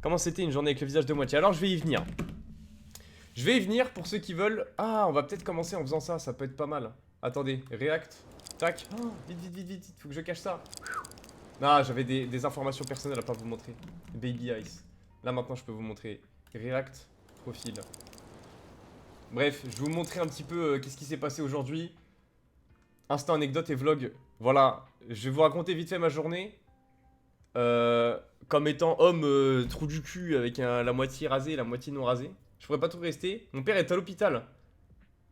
Comment c'était une journée avec le visage de moitié? Alors je vais y venir. Je vais y venir pour ceux qui veulent. Ah, on va peut-être commencer en faisant ça, ça peut être pas mal. Attendez, React. Tac. Oh, vite, vite, vite, vite, faut que je cache ça. Ah, j'avais des informations personnelles à pas vous montrer. Baby Ice. Là maintenant je peux vous montrer. React, profil. Bref, je vais vous montrer un petit peu qu'est-ce qui s'est passé aujourd'hui. Instant anecdote et vlog. Voilà, je vais vous raconter vite fait ma journée. Comme étant homme trou du cul avec la moitié rasée et la moitié non rasée. Je pourrais pas tout rester. Mon père est à l'hôpital.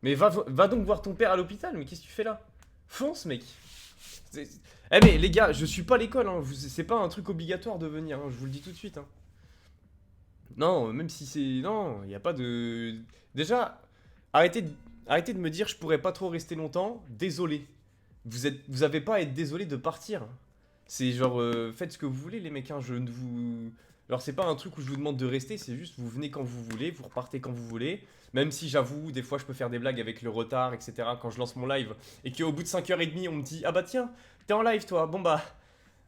Mais va donc voir ton père à l'hôpital. Mais qu'est-ce que tu fais là? Fonce, mec. Eh mais les gars, je suis pas à l'école. Hein. C'est pas un truc obligatoire de venir. Hein. Je vous le dis tout de suite. Hein. Non, même si c'est... Non, il n'y a pas de... Déjà, arrêtez de me dire je pourrais pas trop rester longtemps. Désolé. Vous avez pas à être désolé de partir. C'est genre, faites ce que vous voulez les mecs, hein, je ne vous... Alors c'est pas un truc où je vous demande de rester, c'est juste vous venez quand vous voulez, vous repartez quand vous voulez. Même si j'avoue, des fois je peux faire des blagues avec le retard, etc. Quand je lance mon live et qu'au bout de 5h30 on me dit ah bah tiens, t'es en live toi, bon bah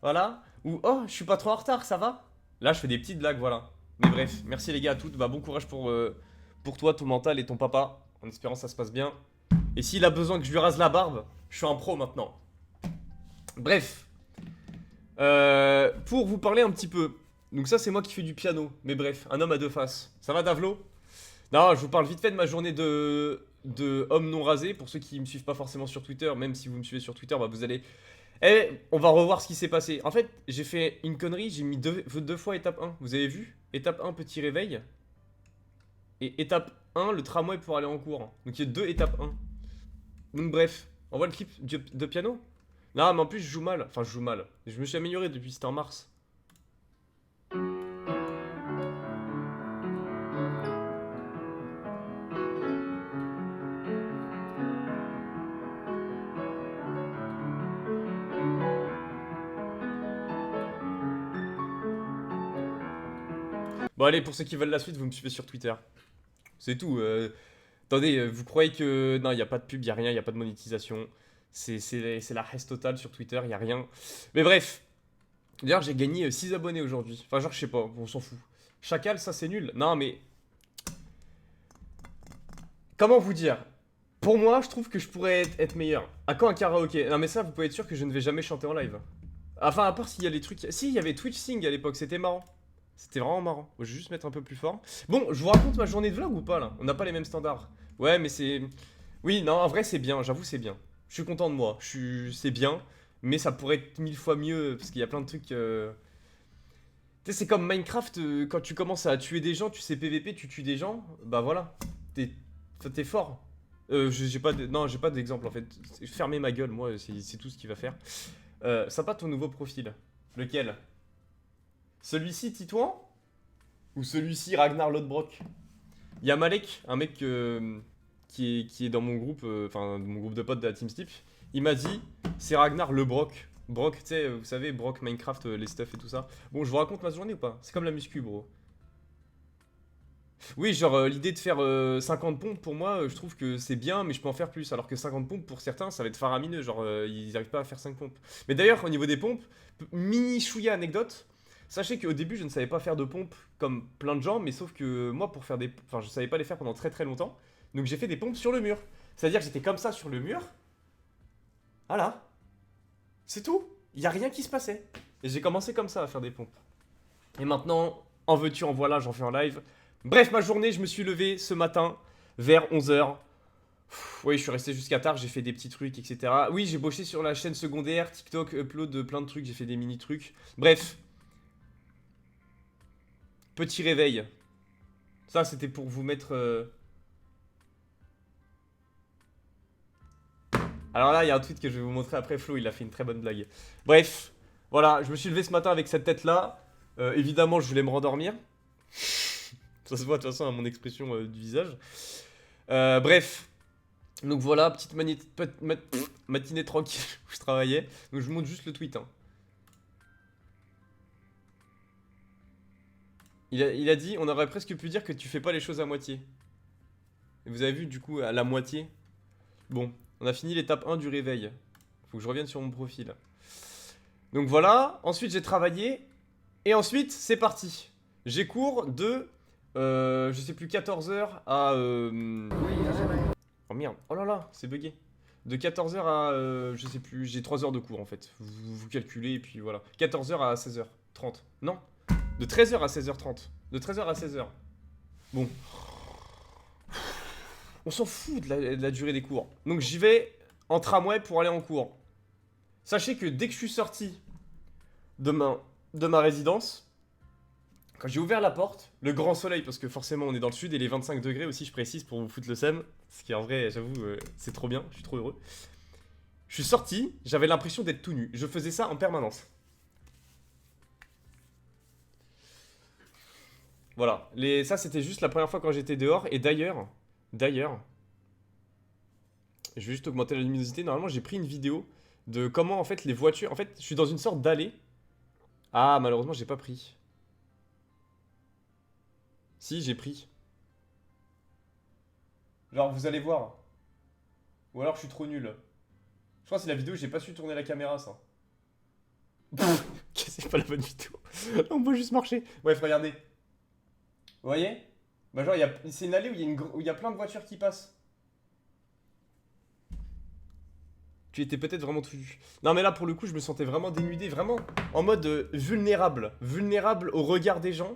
voilà. Ou oh, je suis pas trop en retard, ça va? Là je fais des petites blagues, voilà. Mais bref, merci les gars à toutes, bah bon courage pour toi, ton mental et ton papa, en espérant que ça se passe bien. Et s'il a besoin que je lui rase la barbe, je suis un pro maintenant. Bref. Pour vous parler un petit peu. Donc ça c'est moi qui fais du piano. Mais bref, un homme à deux faces. Ça va Davlo? Non, je vous parle vite fait de ma journée de homme non rasé. Pour ceux qui me suivent pas forcément sur Twitter, même si vous me suivez sur Twitter, bah vous allez... Eh, on va revoir ce qui s'est passé. En fait, j'ai fait une connerie, j'ai mis deux fois étape 1. Vous avez vu? Étape 1, petit réveil. Et étape 1, le tramway pour aller en cours. Donc il y a deux étapes 1. Donc bref, on voit le clip de piano? Non, mais en plus, je joue mal. Enfin, je joue mal. Je me suis amélioré depuis, c'était en mars. Bon, allez, pour ceux qui veulent la suite, vous me suivez sur Twitter. C'est tout. Attendez, vous croyez que. Non, il n'y a pas de pub, il n'y a rien, il n'y a pas de monétisation. C'est la reste totale sur Twitter, il n'y a rien. Mais bref. D'ailleurs, j'ai gagné 6 abonnés aujourd'hui. Enfin, genre, je sais pas, on s'en fout. Chacal, ça c'est nul. Non, mais. Comment vous dire? Pour moi, je trouve que je pourrais être meilleur. À quand un karaoké? Non, mais ça, vous pouvez être sûr que je ne vais jamais chanter en live. Enfin, à part s'il y a les trucs. Si, il y avait Twitch Sing à l'époque, c'était marrant. C'était vraiment marrant. Je vais juste mettre un peu plus fort. Bon, je vous raconte ma journée de vlog ou pas là? On n'a pas les mêmes standards. Ouais, mais c'est. Oui, non, en vrai, c'est bien, j'avoue, c'est bien. Je suis content de moi. C'est bien, mais ça pourrait être 1000 fois mieux parce qu'il y a plein de trucs. Tu sais, c'est comme Minecraft, quand tu commences à tuer des gens, tu sais PVP, tu tues des gens, bah voilà. T'es t'es fort. J'ai pas non, j'ai pas d'exemple en fait. Fermez ma gueule, moi, c'est tout ce qu'il va faire. Sympa ton nouveau profil. Lequel? Celui-ci, Titouan? Ou celui-ci, Ragnar Lodbrok? Il y a Malek, un mec qui est dans mon groupe, enfin, mon groupe de potes de la Team Steep. Il m'a dit, c'est Ragnar le Brock. Brock, tu sais, vous savez, Brock, Minecraft, les stuff et tout ça. Bon, je vous raconte ma journée ou pas? C'est comme la muscu, bro. Oui, genre, l'idée de faire 50 pompes, pour moi, je trouve que c'est bien, mais je peux en faire plus. Alors que 50 pompes, pour certains, ça va être faramineux. Genre, ils n'arrivent pas à faire 5 pompes. Mais d'ailleurs, au niveau des pompes, mini chouïa anecdote. Sachez qu'au début, je ne savais pas faire de pompes comme plein de gens, mais sauf que moi, pour faire des... Enfin, je savais pas les faire pendant très très longtemps. Donc j'ai fait des pompes sur le mur. C'est-à-dire que j'étais comme ça sur le mur. Voilà. C'est tout. Il n'y a rien qui se passait. Et j'ai commencé comme ça à faire des pompes. Et maintenant, en veux-tu, en voilà, j'en fais en live. Bref, ma journée, je me suis levé ce matin vers 11h. Oui, je suis resté jusqu'à tard, j'ai fait des petits trucs, etc. Oui, j'ai bossé sur la chaîne secondaire, TikTok, upload plein de trucs, j'ai fait des mini trucs. Bref. Petit réveil. Ça, c'était pour vous mettre... Alors là, il y a un tweet que je vais vous montrer après. Flo, il a fait une très bonne blague. Bref, voilà, je me suis levé ce matin avec cette tête-là. Évidemment, je voulais me rendormir. Ça se voit de toute façon à mon expression du visage. Bref, donc voilà, petite matinée tranquille où je travaillais. Donc je vous montre juste le tweet. Hein. Il a dit, on aurait presque pu dire que tu fais pas les choses à moitié. Et vous avez vu du coup à la moitié. Bon, on a fini l'étape 1 du réveil. Faut que je revienne sur mon profil. Donc voilà, ensuite j'ai travaillé. Et ensuite, c'est parti. J'ai cours de, je sais plus, 14h à... Oh merde, oh là là, c'est bugué. De 14h à, je sais plus, j'ai 3 heures de cours en fait. Vous calculez et puis voilà. 14h à 16h30. Non, de 13h à 16h30. De 13h à 16h. Bon, on s'en fout de la durée des cours. Donc j'y vais en tramway pour aller en cours. Sachez que dès que je suis sorti de ma résidence, quand j'ai ouvert la porte, le grand soleil, parce que forcément on est dans le sud, et les 25 degrés aussi, je précise, pour vous foutre le seum, ce qui en vrai, j'avoue, c'est trop bien, je suis trop heureux. Je suis sorti, j'avais l'impression d'être tout nu. Je faisais ça en permanence. Voilà, ça c'était juste la première fois quand j'étais dehors, et d'ailleurs, je vais juste augmenter la luminosité, normalement j'ai pris une vidéo de comment en fait les voitures, en fait je suis dans une sorte d'allée. Ah malheureusement j'ai pas pris. Si j'ai pris. Genre vous allez voir. Ou alors je suis trop nul. Je crois que c'est la vidéo où j'ai pas su tourner la caméra ça. C'est pas la bonne vidéo. On peut juste marcher. Bref regardez. Vous voyez? Bah genre c'est une allée où il y a plein de voitures qui passent. Tu étais peut-être vraiment tout nu. Non mais là pour le coup je me sentais vraiment dénudé, vraiment en mode vulnérable. Vulnérable au regard des gens.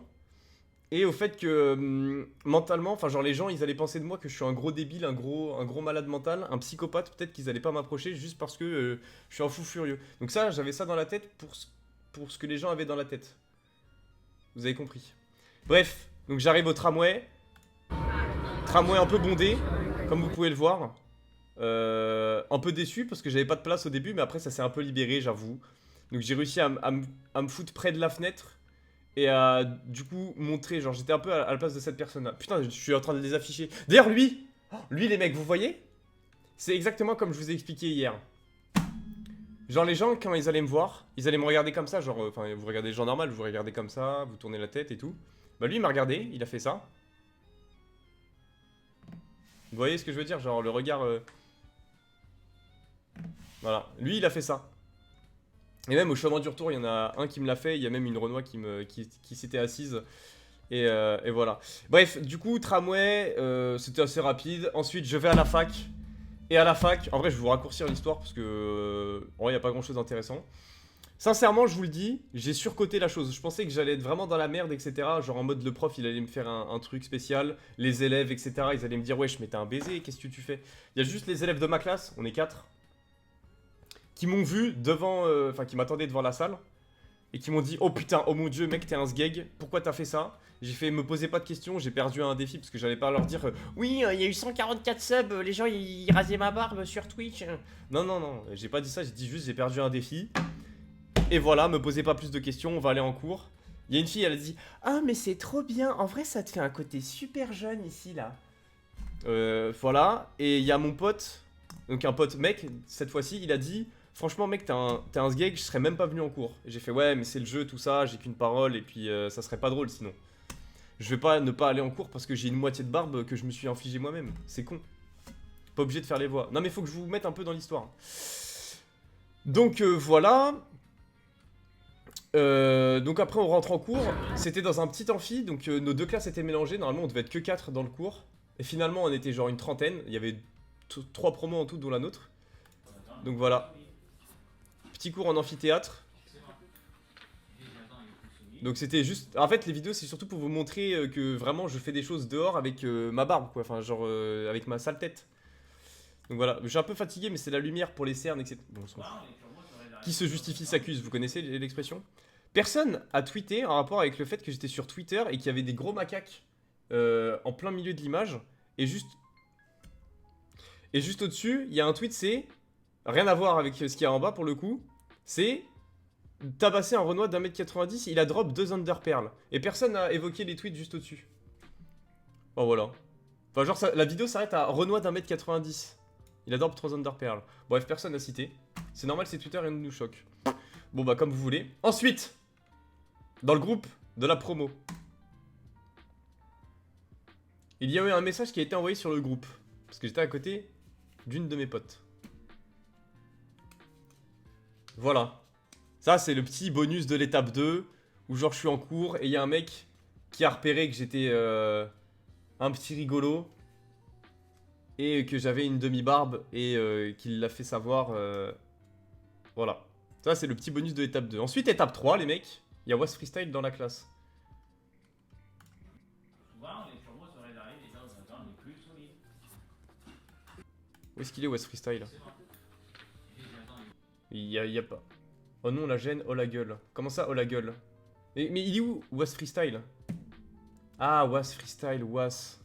Et au fait que mentalement, enfin genre les gens ils allaient penser de moi que je suis un gros débile, un gros malade mental, un psychopathe, peut-être qu'ils allaient pas m'approcher juste parce que je suis un fou furieux. Donc ça, j'avais ça dans la tête pour ce que les gens avaient dans la tête. Vous avez compris. Bref, donc j'arrive au tramway. Tramway un peu bondé, comme vous pouvez le voir. Un peu déçu parce que j'avais pas de place au début, mais après ça s'est un peu libéré, j'avoue. Donc j'ai réussi à me foutre près de la fenêtre et à du coup montrer, genre j'étais un peu à la place de cette personne là. Putain, je suis en train de les afficher. D'ailleurs lui les mecs, vous voyez? C'est exactement comme je vous ai expliqué hier. Genre les gens quand ils allaient me voir, ils allaient me regarder comme ça, genre enfin vous regardez les gens normaux, vous regardez comme ça, vous tournez la tête et tout. Bah lui il m'a regardé, il a fait ça. Vous voyez ce que je veux dire? Genre le regard voilà, lui il a fait ça. Et même au chemin du retour, il y en a un qui me l'a fait, il y a même une Renoir qui s'était assise. Et voilà. Bref, du coup, tramway, c'était assez rapide. Ensuite, je vais à la fac. Et à la fac, en vrai, je vais vous raccourcir l'histoire parce que en vrai, il n'y a pas grand chose d'intéressant. Sincèrement, je vous le dis, j'ai surcoté la chose. Je pensais que j'allais être vraiment dans la merde, etc. Genre en mode le prof, il allait me faire un truc spécial. Les élèves, etc. Ils allaient me dire, wesh, mais t'as un baiser, qu'est-ce que tu fais? Il y a juste les élèves de ma classe, on est 4, qui m'ont vu devant, enfin qui m'attendaient devant la salle et qui m'ont dit oh putain, oh mon dieu mec t'es un sgeg, pourquoi t'as fait ça? J'ai fait me posez pas de questions, j'ai perdu un défi parce que j'allais pas leur dire oui il y a eu 144 subs, les gens ils rasaient ma barbe sur Twitch. Non non non, j'ai pas dit ça, j'ai dit juste j'ai perdu un défi. Et voilà, me posez pas plus de questions, on va aller en cours. Il y a une fille, elle a dit ah mais c'est trop bien, en vrai ça te fait un côté super jeune ici là. Voilà, et il y a mon pote, donc un pote mec, cette fois-ci, il a dit franchement mec t'es un sgeg, je serais même pas venu en cours. Et j'ai fait ouais mais c'est le jeu tout ça, j'ai qu'une parole et puis ça serait pas drôle sinon. Je vais pas ne pas aller en cours parce que j'ai une moitié de barbe que je me suis infligé moi-même, c'est con. Pas obligé de faire les voix. Non mais faut que je vous mette un peu dans l'histoire. Donc voilà. Donc après on rentre en cours, c'était dans un petit amphi, donc nos deux classes étaient mélangées, normalement on devait être que 4 dans le cours. Et finalement on était genre une trentaine, il y avait 3 promos en tout dont la nôtre. Donc voilà. Petit cours en amphithéâtre. Donc c'était juste... En fait les vidéos c'est surtout pour vous montrer que vraiment je fais des choses dehors avec ma barbe quoi. Enfin genre avec ma sale tête. Donc voilà, je suis un peu fatigué mais c'est la lumière pour les cernes etc. Bon, qui se justifie s'accuse, vous connaissez l'expression? Personne a tweeté en rapport avec le fait que j'étais sur Twitter et qu'il y avait des gros macaques en plein milieu de l'image. Et juste au-dessus, il y a un tweet, c'est... Rien à voir avec ce qu'il y a en bas pour le coup. C'est... Tabasser un Renoir d'1m90, il a drop 2 underperles. Et personne n'a évoqué les tweets juste au-dessus. Oh voilà. Enfin genre la vidéo s'arrête à Renoir d'1m90. Il a drop 3 underperles. Bref, personne n'a cité. C'est normal, c'est Twitter et nous choque. Bon bah comme vous voulez. Ensuite, dans le groupe de la promo, il y a eu un message qui a été envoyé sur le groupe. Parce que j'étais à côté d'une de mes potes. Voilà. Ça, c'est le petit bonus de l'étape 2, où genre je suis en cours et il y a un mec qui a repéré que j'étais un petit rigolo et que j'avais une demi-barbe et qu'il l'a fait savoir. Voilà. Ça, c'est le petit bonus de l'étape 2. Ensuite, étape 3, les mecs. Il y a Was Freestyle dans la classe. Où est-ce qu'il est, Was Freestyle? Il y a pas. Oh non, la gêne, oh la gueule. Comment ça, oh la gueule? Mais il est où, Was Freestyle? Ah, Was Freestyle, Was.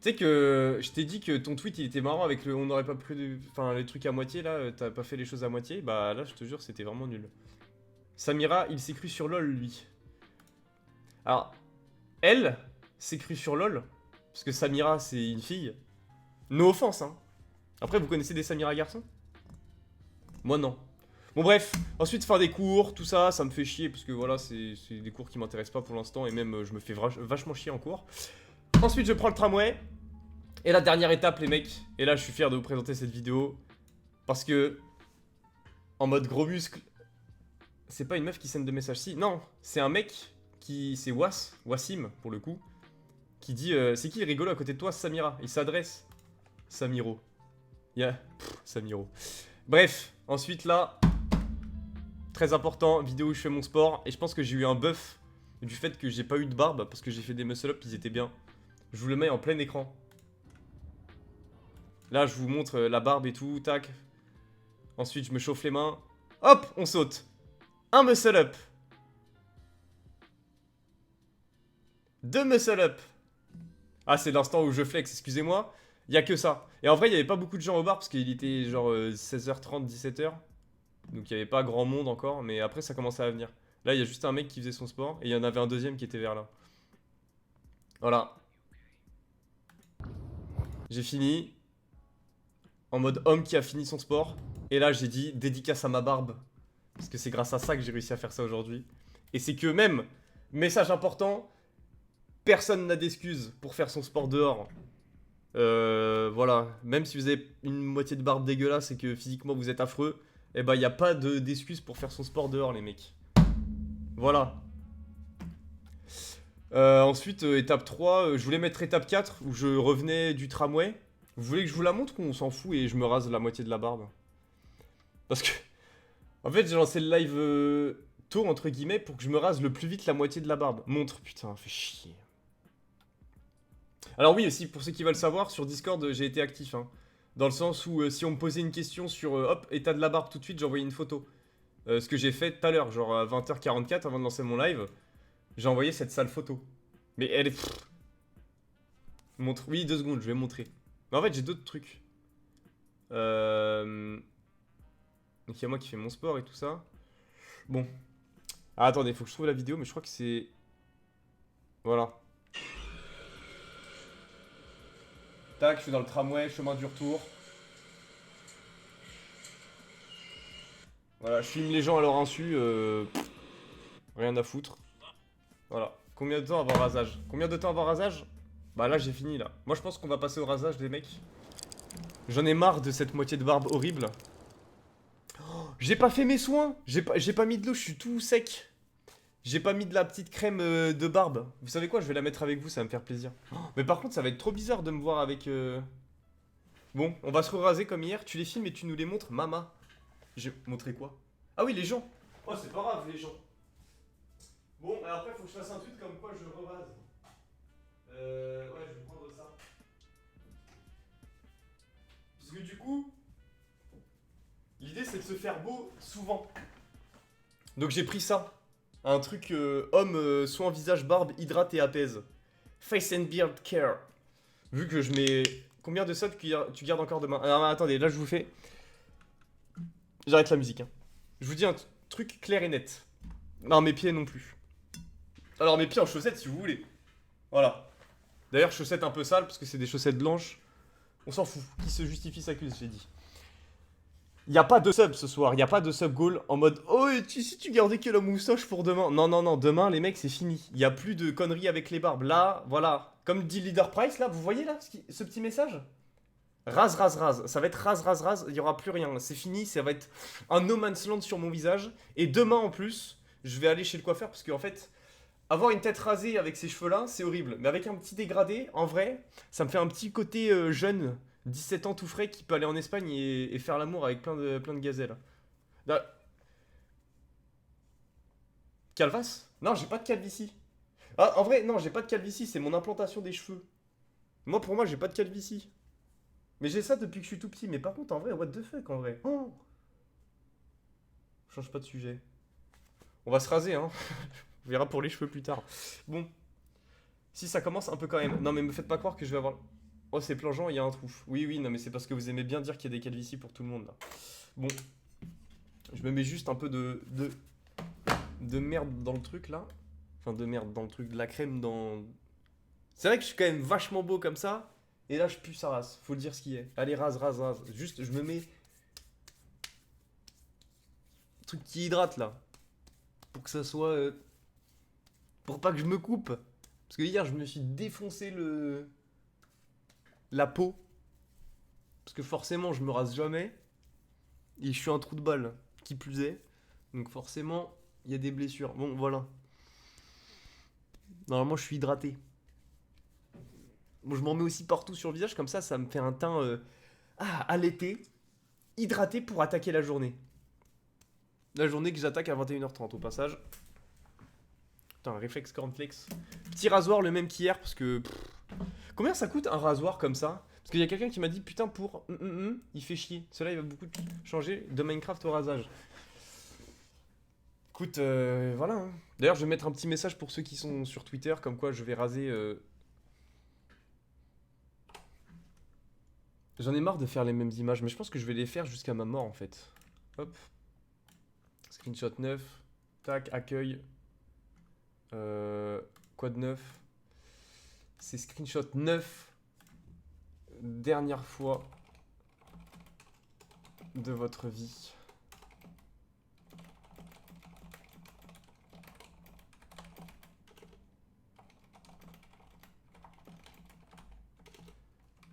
Tu sais que je t'ai dit que ton tweet il était marrant avec le on n'aurait pas pris de... Enfin les trucs à moitié là, t'as pas fait les choses à moitié. Bah là je te jure c'était vraiment nul. Samira il s'est cru sur LOL lui. Alors, elle s'est cru sur LOL. Parce que Samira c'est une fille. No offense hein. Après vous connaissez des Samira garçons? Moi non. Bon bref, ensuite faire des cours, tout ça, ça me fait chier parce que voilà c'est des cours qui m'intéressent pas pour l'instant et même je me fais vachement chier en cours. Ensuite, je prends le tramway. Et la dernière étape, les mecs. Et là, je suis fier de vous présenter cette vidéo. Parce que, en mode gros muscle, c'est pas une meuf qui sème de messages. Si, non, c'est un mec qui. C'est Wassim, pour le coup. Qui dit c'est qui le rigolo à côté de toi, Samira? Il s'adresse. Samiro. Samiro. Bref, ensuite là. Très important, vidéo où je fais mon sport. Et je pense que j'ai eu un buff du fait que j'ai pas eu de barbe. Parce que j'ai fait des muscle-up, ils étaient bien. Je vous le mets en plein écran. Là, je vous montre la barbe et tout, tac. Ensuite, je me chauffe les mains. Hop, on saute. Un muscle up. 2 muscle up. Ah, c'est l'instant où je flex, excusez-moi. Il y a que ça. Et en vrai, il n'y avait pas beaucoup de gens au bar parce qu'il était genre 16h30, 17h. Donc il n'y avait pas grand monde encore. Mais après, ça commençait à venir. Là, il y a juste un mec qui faisait son sport. Et il y en avait un deuxième qui était vers là. Voilà. J'ai fini. En mode homme qui a fini son sport. Et là, j'ai dit dédicace à ma barbe. Parce que c'est grâce à ça que j'ai réussi à faire ça aujourd'hui. Et c'est que même, message important, personne n'a d'excuses pour faire son sport dehors. Voilà. Même si vous avez une moitié de barbe dégueulasse et que physiquement vous êtes affreux, eh ben, il n'y a pas d'excuses pour faire son sport dehors, les mecs. Voilà. Ensuite, étape 3, je voulais mettre étape 4 où je revenais du tramway. Vous voulez que je vous la montre ou on s'en fout et je me rase la moitié de la barbe? Parce que, en fait, j'ai lancé le live tôt, entre guillemets, pour que je me rase le plus vite la moitié de la barbe. Montre, putain, fait chier. Alors oui, aussi, pour ceux qui veulent savoir, sur Discord, j'ai été actif. Hein, dans le sens où, si on me posait une question sur, hop, état de la barbe tout de suite, j'envoyais une photo. Ce que j'ai fait tout à l'heure, genre à 20h44, avant de lancer mon live, j'ai envoyé cette sale photo. Mais elle est... Montre, oui, 2 secondes, je vais montrer. Mais en fait, j'ai d'autres trucs. Donc il y a moi qui fais mon sport et tout ça. Bon. Ah, attendez, faut que je trouve la vidéo, mais je crois que c'est... Voilà. Tac, je suis dans le tramway, chemin du retour. Voilà, je filme les gens à leur insu. Rien à foutre. Voilà. Combien de temps avant rasage? Combien de temps avant rasage? Bah là, j'ai fini, là. Moi, je pense qu'on va passer au rasage, les mecs. J'en ai marre de cette moitié de barbe horrible. Oh, j'ai pas fait mes soins. J'ai pas mis de l'eau, je suis tout sec. J'ai pas mis de la petite crème de barbe. Vous savez quoi, je vais la mettre avec vous, ça va me faire plaisir. Oh, mais par contre, ça va être trop bizarre de me voir avec... Bon, on va se raser comme hier. Tu les filmes et tu nous les montres, mama. J'ai montré quoi? Ah oui, les gens. Oh, c'est pas grave, les gens. Bon, alors après, faut que je fasse un tweet comme quoi je revase. Ouais, je vais prendre ça. Parce que du coup, l'idée c'est de se faire beau souvent. Donc j'ai pris ça. Un truc homme, soin visage, barbe, hydrate et apaise. Face and beard care. Vu que je mets... Combien de subs tu gardes encore demain? Alors attendez, là je vous fais... J'arrête la musique. Hein. Je vous dis un truc clair et net. Non, mes pieds non plus. Alors mes pieds en chaussettes si vous voulez. Voilà. D'ailleurs, chaussettes un peu sales parce que c'est des chaussettes blanches. On s'en fout. Qui se justifie s'accuse, j'ai dit. Il a pas de sub ce soir. Il a pas de sub goal en mode oh, si tu gardais que la moustache pour demain. Non, non, non. Demain, les mecs, c'est fini. Il y a plus de conneries avec les barbes. Là, voilà. Comme dit Leader Price, là, vous voyez là ce petit message? Rase, rase, rase. Ça va être rase, rase, rase. Il y aura plus rien. C'est fini. Ça va être un no man's land sur mon visage. Et demain, en plus, je vais aller chez le coiffeur parce qu'en fait, avoir une tête rasée avec ces cheveux-là, c'est horrible. Mais avec un petit dégradé, en vrai, ça me fait un petit côté jeune, 17 ans tout frais, qui peut aller en Espagne et faire l'amour avec plein de gazelles. Là, calvas? Non, j'ai pas de calvitie. Ah, en vrai, non, j'ai pas de calvitie, c'est mon implantation des cheveux. Moi, pour moi, j'ai pas de calvitie. Mais j'ai ça depuis que je suis tout petit. Mais par contre, en vrai, what the fuck, en vrai. Oh, change pas de sujet. On va se raser, hein. On verra pour les cheveux plus tard. Bon, si ça commence un peu quand même. Non, mais me faites pas croire que je vais avoir. Oh, c'est plongeant, il y a un trou. Oui, oui, non, mais c'est parce que vous aimez bien dire qu'il y a des calvities pour tout le monde là. Bon, je me mets juste un peu de merde dans le truc là. Enfin, de merde dans le truc, de la crème dans. C'est vrai que je suis quand même vachement beau comme ça. Et là, je pue sa race. Faut le dire ce qui est. Allez, rase, rase, rase. Juste, je me mets. Truc qui hydrate là. Pour que ça soit. Pour pas que je me coupe. Parce que hier, je me suis défoncé la peau. Parce que forcément, je me rase jamais. Et je suis un trou de balle. Qui plus est. Donc forcément, il y a des blessures. Bon, voilà. Normalement, je suis hydraté. Bon, je m'en mets aussi partout sur le visage. Comme ça me fait un teint à l'été. Hydraté pour attaquer la journée. La journée que j'attaque à 21h30 au passage. Putain, un réflexe cornflakes. Petit rasoir le même qu'hier parce que... Combien ça coûte un rasoir comme ça? Parce qu'il y a quelqu'un qui m'a dit putain pour... il fait chier. Cela il va beaucoup changer de Minecraft au rasage. Écoute, voilà. Hein. D'ailleurs je vais mettre un petit message pour ceux qui sont sur Twitter comme quoi je vais raser... J'en ai marre de faire les mêmes images mais je pense que je vais les faire jusqu'à ma mort en fait. Hop. Screenshot 9. Tac, accueil. Quoi de neuf? C'est screenshot 9. Dernière fois de votre vie.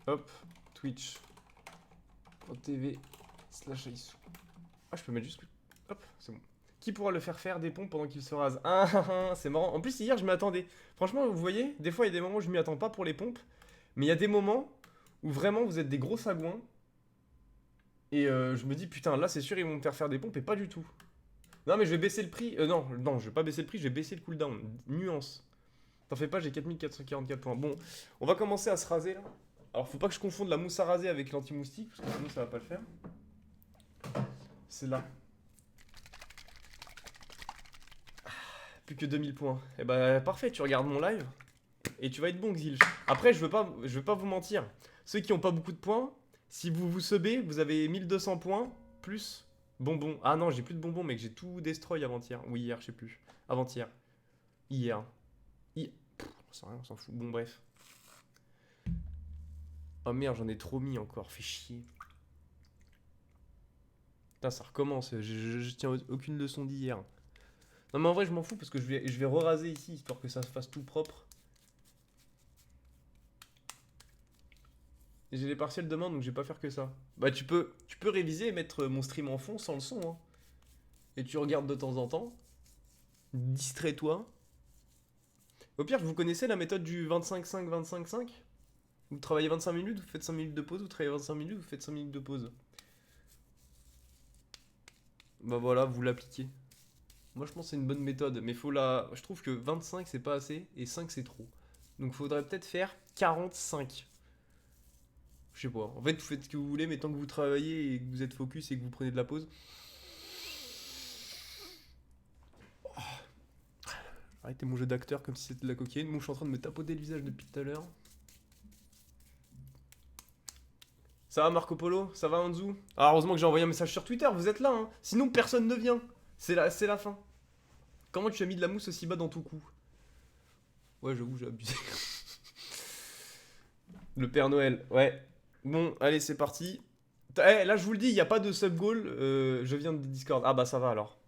Hop, twitch.tv/Aissou. Ah, je peux mettre juste... Hop, c'est bon. Qui pourra le faire faire des pompes pendant qu'il se rase? C'est marrant. En plus, hier, je m'y attendais. Franchement, vous voyez, des fois, il y a des moments où je m'y attends pas pour les pompes. Mais il y a des moments où vraiment, vous êtes des gros sagouins. Et je me dis, putain, là, c'est sûr, ils vont me faire des pompes et pas du tout. Non, mais je vais baisser le prix. Non, je vais pas baisser le prix, je vais baisser le cooldown. Nuance. T'en fais pas, j'ai 4444 points. Bon, on va commencer à se raser, là. Alors, faut pas que je confonde la mousse à raser avec l'anti-moustique, parce que sinon, ça va pas le faire. C'est là. Plus que 2000 points. Et bah parfait, tu regardes mon live et tu vas être bon, Xil. Après, je veux pas vous mentir. Ceux qui ont pas beaucoup de points, si vous vous subez, vous avez 1200 points plus bonbons. Ah non, j'ai plus de bonbons, mec, j'ai tout destroy avant-hier. Oui, hier, je sais plus. Avant-hier. Hier. On s'en fout. Bon, bref. Oh merde, j'en ai trop mis encore. Fait chier. Putain, ça recommence. Je tiens aucune leçon d'hier. Non mais en vrai je m'en fous parce que je vais re-raser ici histoire que ça se fasse tout propre. Et j'ai les partiels demain donc je vais pas faire que ça. Bah tu peux réviser et mettre mon stream en fond sans le son hein. Et tu regardes de temps en temps. Distrais-toi. Au pire vous connaissez la méthode du 25-5-25-5? Vous travaillez 25 minutes, vous faites 5 minutes de pause, vous travaillez 25 minutes, vous faites 5 minutes de pause. Bah voilà, vous l'appliquez. Moi je pense que c'est une bonne méthode, mais je trouve que 25 c'est pas assez et 5 c'est trop. Donc faudrait peut-être faire 45. Je sais pas. En fait, vous faites ce que vous voulez, mais tant que vous travaillez et que vous êtes focus et que vous prenez de la pause. Arrêtez mon jeu d'acteur comme si c'était de la cocaïne. Moi je suis en train de me tapoter le visage depuis tout à l'heure. Ça va Marco Polo? Ça va Anzu? Ah, heureusement que j'ai envoyé un message sur Twitter, vous êtes là hein. Sinon personne ne vient. C'est la fin. Comment tu as mis de la mousse aussi bas dans ton cou? Ouais, j'avoue, j'ai abusé. Le Père Noël, ouais. Bon, allez, c'est parti. Là, je vous le dis, il n'y a pas de sub-goal. Je viens de Discord. Ah bah ça va alors.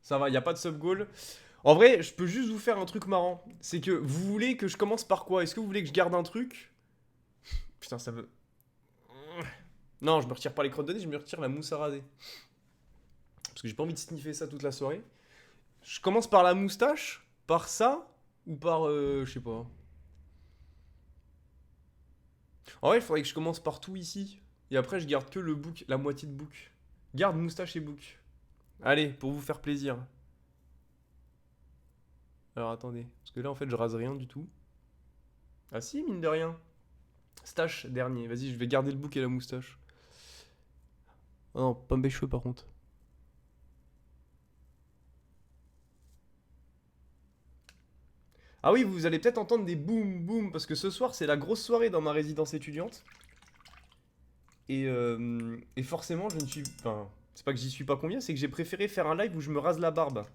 Ça va, il n'y a pas de sub-goal. En vrai, je peux juste vous faire un truc marrant. C'est que vous voulez que je commence par quoi? Est-ce que vous voulez que je garde un truc? Putain, ça veut... Non, je me retire pas les crottes de nez, je me retire la mousse à raser. Parce que j'ai pas envie de sniffer ça toute la soirée. Je commence par la moustache. Par ça ou par... je sais pas. En vrai, il faudrait que je commence par tout ici. Et après, je garde que le bouc, la moitié de bouc. Garde moustache et bouc. Allez, pour vous faire plaisir. Alors attendez, parce que là en fait je rase rien du tout. Ah si, mine de rien. Stache dernier, vas-y, je vais garder le bouc et la moustache. Oh non, pas mes cheveux par contre. Ah oui, vous allez peut-être entendre des boum boum, parce que ce soir c'est la grosse soirée dans ma résidence étudiante. Et forcément je ne suis... Enfin, c'est pas que j'y suis pas combien, c'est que j'ai préféré faire un live où je me rase la barbe.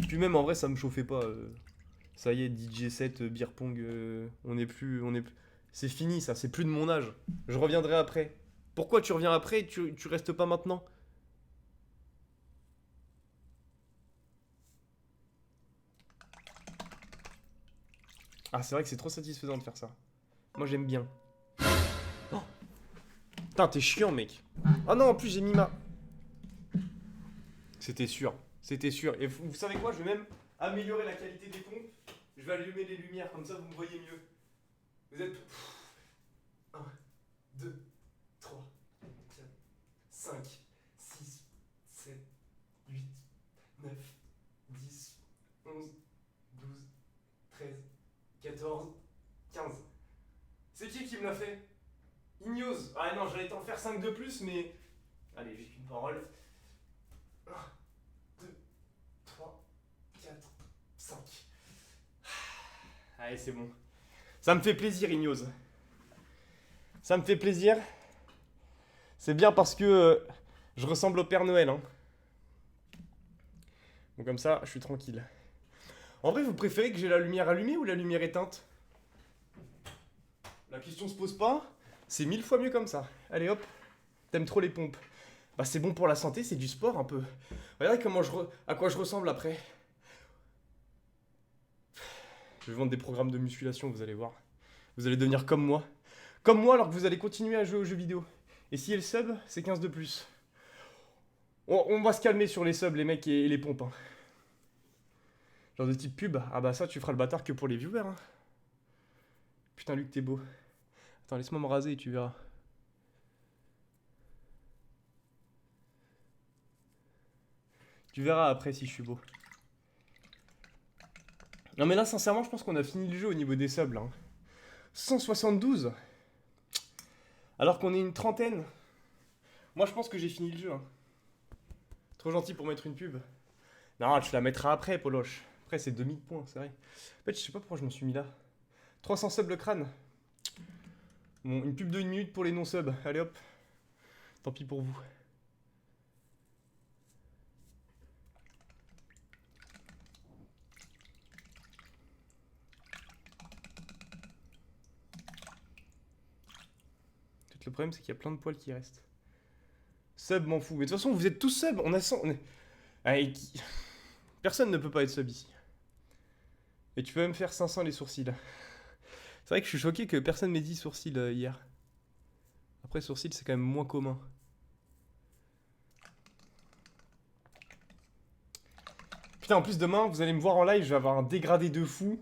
Puis même en vrai ça me chauffait pas. Ça y est, DJ 7, beer pong, on est plus... C'est fini ça, c'est plus de mon âge. Je reviendrai après. Pourquoi tu reviens après et tu restes pas maintenant? Ah, c'est vrai que c'est trop satisfaisant de faire ça. Moi, j'aime bien. Oh, putain, t'es chiant, mec. Ah non, en plus, j'ai mis ma... C'était sûr. C'était sûr. Et vous savez quoi? Je vais même améliorer la qualité des pompes. Je vais allumer les lumières, comme ça, vous me voyez mieux. Vous êtes... 1, 2, 3, 4, 5, 6, 7, 8, 9, 10, 11, 12, 13, 14, 15. C'est qui me l'a fait? Ignos. Ah non, j'allais t'en faire 5 de plus, mais... Allez, juste une parole. 1, 2, 3, 4, 5. Allez, c'est bon. Ça me fait plaisir, Ignos. Ça me fait plaisir. C'est bien parce que je ressemble au Père Noël. Hein. Donc comme ça, je suis tranquille. En vrai, vous préférez que j'ai la lumière allumée ou la lumière éteinte? La question se pose pas. C'est 1000 fois mieux comme ça. Allez hop. T'aimes trop les pompes. Bah c'est bon pour la santé, c'est du sport un peu. Regardez comment à quoi je ressemble après. Je vais vendre des programmes de musculation, vous allez voir. Vous allez devenir comme moi. Comme moi alors que vous allez continuer à jouer aux jeux vidéo. Et si elle sub, c'est 15 de plus. On va se calmer sur les subs, les mecs et les pompes. Hein. Genre de type pub. Ah bah ça, tu feras le bâtard que pour les viewers. Hein. Putain, Luc, t'es beau. Attends, laisse-moi me raser et tu verras. Tu verras après si je suis beau. Non mais là, sincèrement, je pense qu'on a fini le jeu au niveau des subs, là. 172. Alors qu'on est une trentaine. Moi, je pense que j'ai fini le jeu. Hein. Trop gentil pour mettre une pub. Non, tu la mettras après, Poloche. Après, c'est 2000 points, c'est vrai. En fait, je sais pas pourquoi je m'en suis mis là. 300 subs le crâne. Bon, une pub de 1 minute pour les non-subs. Allez hop. Tant pis pour vous. Tout le problème, c'est qu'il y a plein de poils qui restent. Sub, m'en fous. Mais de toute façon, vous êtes tous sub. On a 100. Allez, personne ne peut pas être sub ici. Et tu peux même faire 500 les sourcils. C'est vrai que je suis choqué que personne m'ait dit sourcils hier. Après, sourcils, c'est quand même moins commun. Putain, en plus, demain, vous allez me voir en live, je vais avoir un dégradé de fou.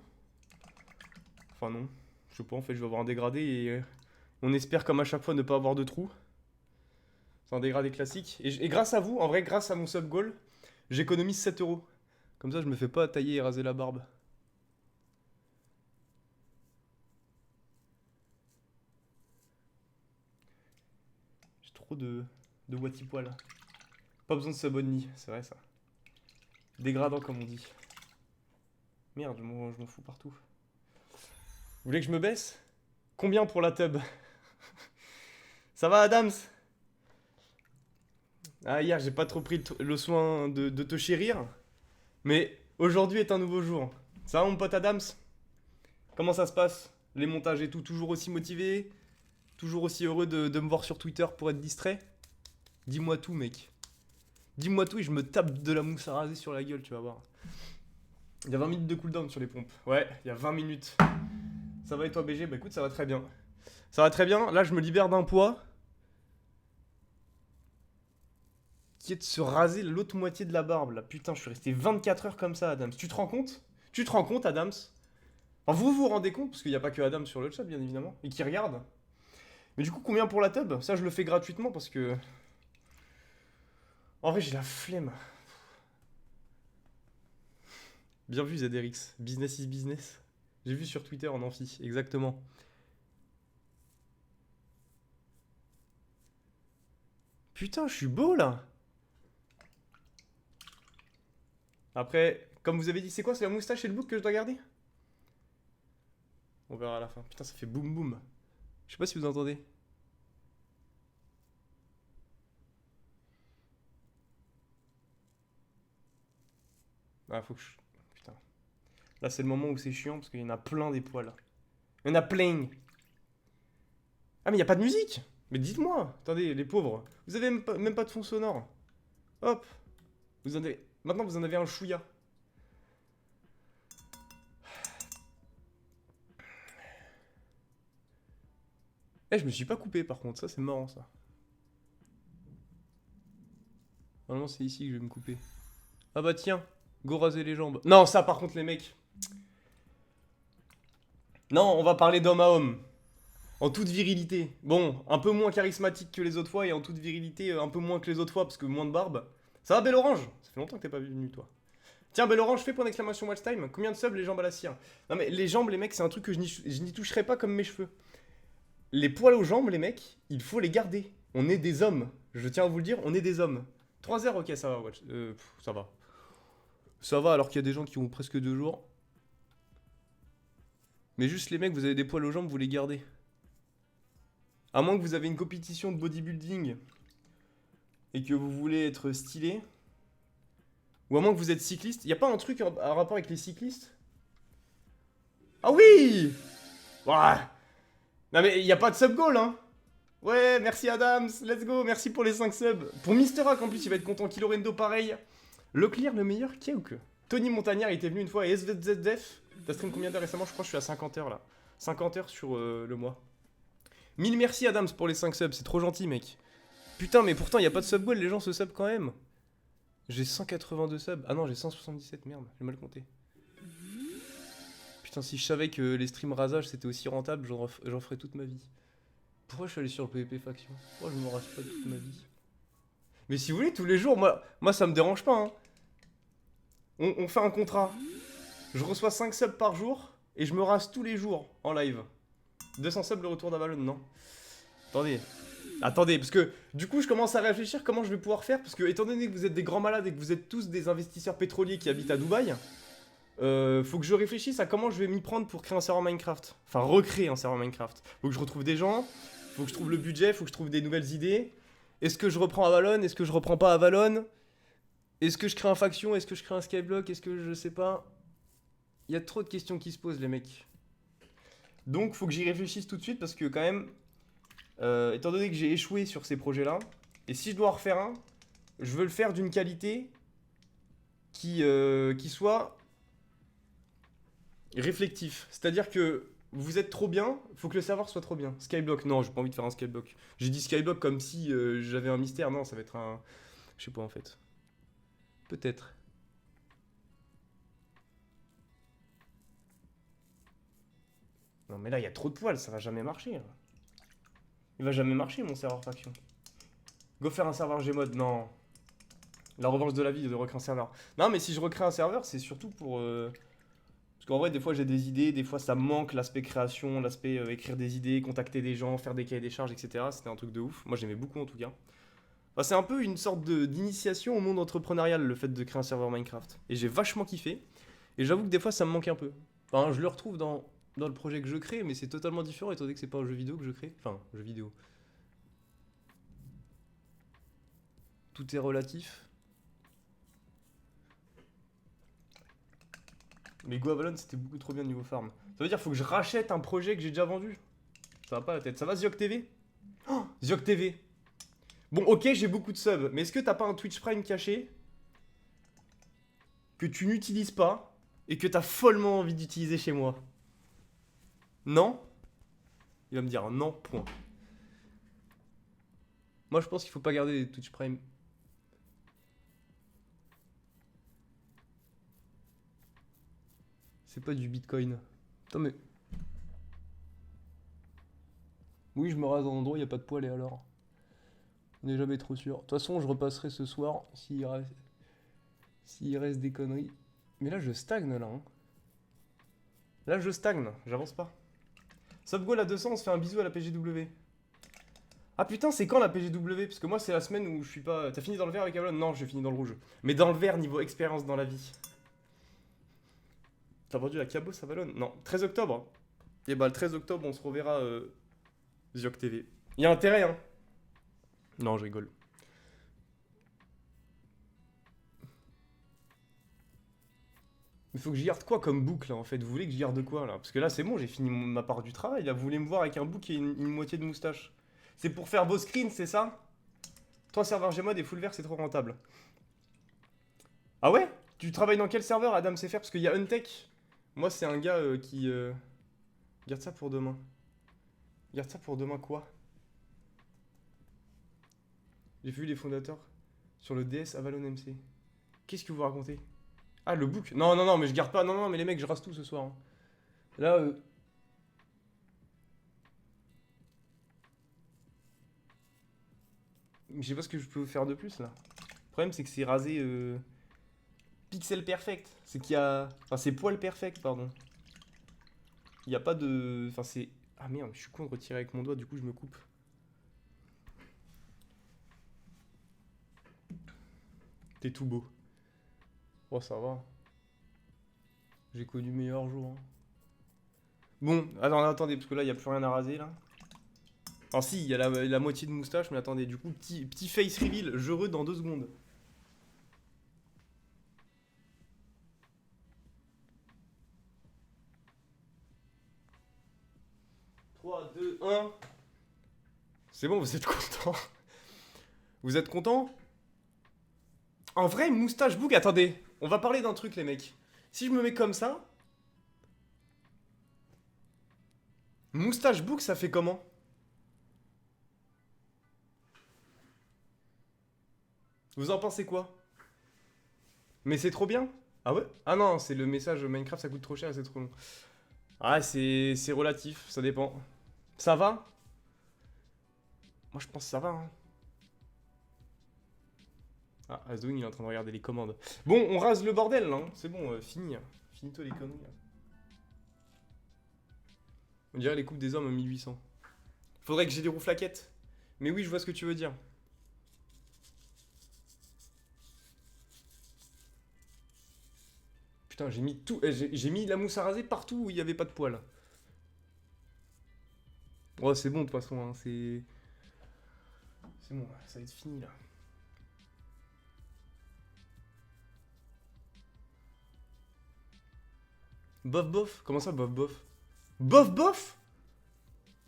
Enfin, non. Je sais pas, en fait, je vais avoir un dégradé et on espère, comme à chaque fois, ne pas avoir de trous. C'est un dégradé classique. Et grâce à vous, en vrai, grâce à mon sub goal, j'économise 7 euros. Comme ça, je me fais pas tailler et raser la barbe. J'ai trop de wati-poil. Pas besoin de sub only, c'est vrai ça. Dégradant comme on dit. Merde, je m'en fous partout. Vous voulez que je me baisse? Combien pour la tub? Ça va, Adams? Ah, hier, j'ai pas trop pris le soin de te chérir. Mais aujourd'hui est un nouveau jour. Ça va, mon pote Adams? Comment ça se passe? Les montages et tout, toujours aussi motivé? Toujours aussi heureux de me voir sur Twitter pour être distrait? Dis-moi tout, mec. Dis-moi tout et je me tape de la mousse à raser sur la gueule, tu vas voir. Il y a 20 minutes de cooldown sur les pompes. Ouais, il y a 20 minutes. Ça va et toi, BG? Bah écoute, ça va très bien. Ça va très bien. Là, je me libère d'un poids. qui est de se raser l'autre moitié de la barbe là. Putain, je suis resté 24 heures comme ça, Adams. Tu te rends compte? Tu te rends compte, Adams? Enfin, vous vous rendez compte? Parce qu'il n'y a pas que Adams sur le chat, bien évidemment, et qui regarde. Mais du coup, combien pour la tub? Ça, je le fais gratuitement parce que. En vrai, j'ai la flemme. Bien vu, ZRX. Business is business. J'ai vu sur Twitter en amphi, exactement. Putain, je suis beau là. Après, comme vous avez dit, c'est quoi? C'est la moustache et le bouc que je dois garder? On verra à la fin. Putain, ça fait boum boum. Je sais pas si vous entendez. Ah, faut que je. Putain. Là, c'est le moment où c'est chiant parce qu'il y en a plein des poils. Il y en a plein. Ah, mais il y a pas de musique. Mais dites-moi. Attendez, les pauvres. Vous avez même pas de fond sonore. Hop. Vous en avez. Maintenant, vous en avez un chouïa. Eh, je me suis pas coupé par contre. Ça, c'est marrant ça. Normalement, c'est ici que je vais me couper. Ah bah tiens. Go raser les jambes. Non, ça par contre, les mecs. Non, on va parler d'homme à homme. En toute virilité. Bon, un peu moins charismatique que les autres fois et en toute virilité, un peu moins que les autres fois parce que moins de barbe. Ça va, Belle Orange? Ça fait longtemps que t'es pas venu, toi. Tiens, Belle Orange, fais point d'exclamation watch time. Combien de subs les jambes à la cire? Non, mais les jambes, les mecs, c'est un truc que je n'y toucherai pas comme mes cheveux. Les poils aux jambes, les mecs, il faut les garder. On est des hommes. Je tiens à vous le dire, on est des hommes. 3 heures, ok, ça va, watch. Ça va. Ça va alors qu'il y a des gens qui ont presque 2 jours. Mais juste les mecs, vous avez des poils aux jambes, vous les gardez. À moins que vous avez une compétition de bodybuilding et que vous voulez être stylé. Ou à moins que vous êtes cycliste. Y a pas un truc en rapport avec les cyclistes? Ah oui! Ouais. Non mais y a pas de sub goal, hein. Ouais, merci Adams, let's go, merci pour les 5 subs. Pour Mister Hack en plus, il va être content. Kilorendo pareil. Leclerc le meilleur, qui est ou que? Tony Montagnard, il était venu une fois et SVZF. T'as stream combien d'heures récemment? Je crois que je suis à 50 heures là. 50 heures sur le mois. 1000 merci Adams pour les 5 subs, c'est trop gentil mec. Putain, mais pourtant, y a pas de sub goal, les gens se sub quand même. J'ai 182 subs. Ah non, j'ai 177, merde, j'ai mal compté. Putain, si je savais que les streams rasage c'était aussi rentable, j'en ferais toute ma vie. Pourquoi je suis allé sur le PvP faction? Pourquoi je me rase pas toute ma vie? Mais si vous voulez, tous les jours, moi ça me dérange pas. Hein. On fait un contrat. Je reçois 5 subs par jour et je me rase tous les jours en live. 200 subs le retour d'Avalon, non? Attendez. Attendez, parce que du coup je commence à réfléchir comment je vais pouvoir faire. Parce que étant donné que vous êtes des grands malades et que vous êtes tous des investisseurs pétroliers qui habitent à Dubaï, faut que je réfléchisse à comment je vais m'y prendre pour créer un serveur Minecraft. Enfin, recréer un serveur Minecraft. Faut que je retrouve des gens, faut que je trouve le budget, faut que je trouve des nouvelles idées. Est-ce que je reprends Avalon? Est-ce que je reprends pas Avalon? Est-ce que je crée un faction? Est-ce que je crée un skyblock? Est-ce que je sais pas? Il y a trop de questions qui se posent, les mecs. Donc, faut que j'y réfléchisse tout de suite parce que, quand même, étant donné que j'ai échoué sur ces projets-là, et si je dois en refaire un, je veux le faire d'une qualité qui soit réflectif. C'est-à-dire que vous êtes trop bien, faut que le serveur soit trop bien. Skyblock, non, j'ai pas envie de faire un skyblock. J'ai dit skyblock comme si j'avais un mystère. Non, ça va être un. Je sais pas en fait. Peut-être. Non, mais là, il y a trop de poils, ça va jamais marcher. Là. Il va jamais marcher, mon serveur faction. Go faire un serveur Gmod, non. La revanche de la vie de recréer un serveur. Non, mais si je recrée un serveur, c'est surtout pour. Parce qu'en vrai, des fois j'ai des idées, des fois ça me manque l'aspect création, l'aspect écrire des idées, contacter des gens, faire des cahiers des charges, etc. C'était un truc de ouf. Moi j'aimais beaucoup en tout cas. Enfin, c'est un peu une sorte d'initiation au monde entrepreneurial, le fait de créer un serveur Minecraft. Et j'ai vachement kiffé. Et j'avoue que des fois ça me manque un peu. Enfin, je le retrouve dans le projet que je crée, mais c'est totalement différent étant donné que c'est pas un jeu vidéo que je crée. Enfin, jeu vidéo. Tout est relatif. Mais Go Avalon c'était beaucoup trop bien niveau farm. Ça veut dire faut que je rachète un projet que j'ai déjà vendu. Ça va pas la tête. Ça va Ziok TV? Oh, Ziok TV. Bon ok j'ai beaucoup de subs, mais est-ce que t'as pas un Twitch Prime caché que tu n'utilises pas et que t'as follement envie d'utiliser chez moi? Non? Il va me dire non, point. Moi je pense qu'il faut pas garder des Twitch Prime. C'est pas du bitcoin. Attends, mais. Oui, je me rase dans un endroit, il a pas de poil et alors. On n'est jamais trop sûr. De toute façon, je repasserai ce soir s'il reste des conneries. Mais là, je stagne là. Hein. Là, je stagne, j'avance pas. Subgoal à 200, on se fait un bisou à la PGW. Ah putain, c'est quand la PGW? Parce que moi, c'est la semaine où je suis pas. T'as fini dans le vert avec Avalon? Non, j'ai fini dans le rouge. Mais dans le vert, niveau expérience dans la vie. T'as vendu la Cabos à Avalon? Non, 13 octobre. Et bah, le 13 octobre, on se reverra Zioc TV. Il y a intérêt, hein? Non, je rigole. Il faut que je garde quoi comme boucle là en fait? Vous voulez que je garde quoi là? Parce que là c'est bon, j'ai fini ma part du travail. Là, vous voulez me voir avec un bouc et une moitié de moustache. C'est pour faire beau screen, c'est ça? 3 serveurs Gmod et full vert, c'est trop rentable. Ah ouais? Tu travailles dans quel serveur, Adam CFR? Parce qu'il y a Untech. Moi, c'est un gars qui. Garde ça pour demain. Garde ça pour demain quoi? J'ai vu les fondateurs sur le DS Avalon MC. Qu'est-ce que vous racontez? Ah, le book? Non, non, non, mais je garde pas. Non, non, mais les mecs, je rase tout ce soir. Hein. Là, je sais pas ce que je peux faire de plus là. Le problème, c'est que c'est rasé pixel perfect. C'est qu'il y a. Enfin, c'est poil perfect, pardon. Il n'y a pas de. Enfin, c'est. Ah merde, je suis con de retirer avec mon doigt, du coup, je me coupe. T'es tout beau. Oh, ça va. J'ai connu meilleur jour. Hein. Bon, attendez, parce que là, il n'y a plus rien à raser là. Alors si, il y a la moitié de moustache, mais attendez, du coup, petit face reveal, je re dans 2 secondes. 3, 2, 1. C'est bon, vous êtes content? Vous êtes content? En vrai, moustache book, attendez, on va parler d'un truc les mecs. Si je me mets comme ça, moustache book, ça fait comment? Vous en pensez quoi? Mais c'est trop bien? Ah ouais? Ah non, c'est le message Minecraft, ça coûte trop cher et c'est trop long. Ah, c'est relatif, ça dépend. Ça va? Moi, je pense que ça va. Hein. Ah, Asdoing, il est en train de regarder les commandes. Bon, on rase le bordel, là. Hein. C'est bon, fini. Finito les conneries. Là. On dirait les coupes des hommes en 1800. Faudrait que j'ai des roues flaquettes. Mais oui, je vois ce que tu veux dire. Putain, j'ai mis tout. J'ai mis la mousse à raser partout où il n'y avait pas de poils. Oh, c'est bon, de toute façon. Hein. C'est bon, ça va être fini, là. Bof bof? Comment ça, bof bof? Bof bof?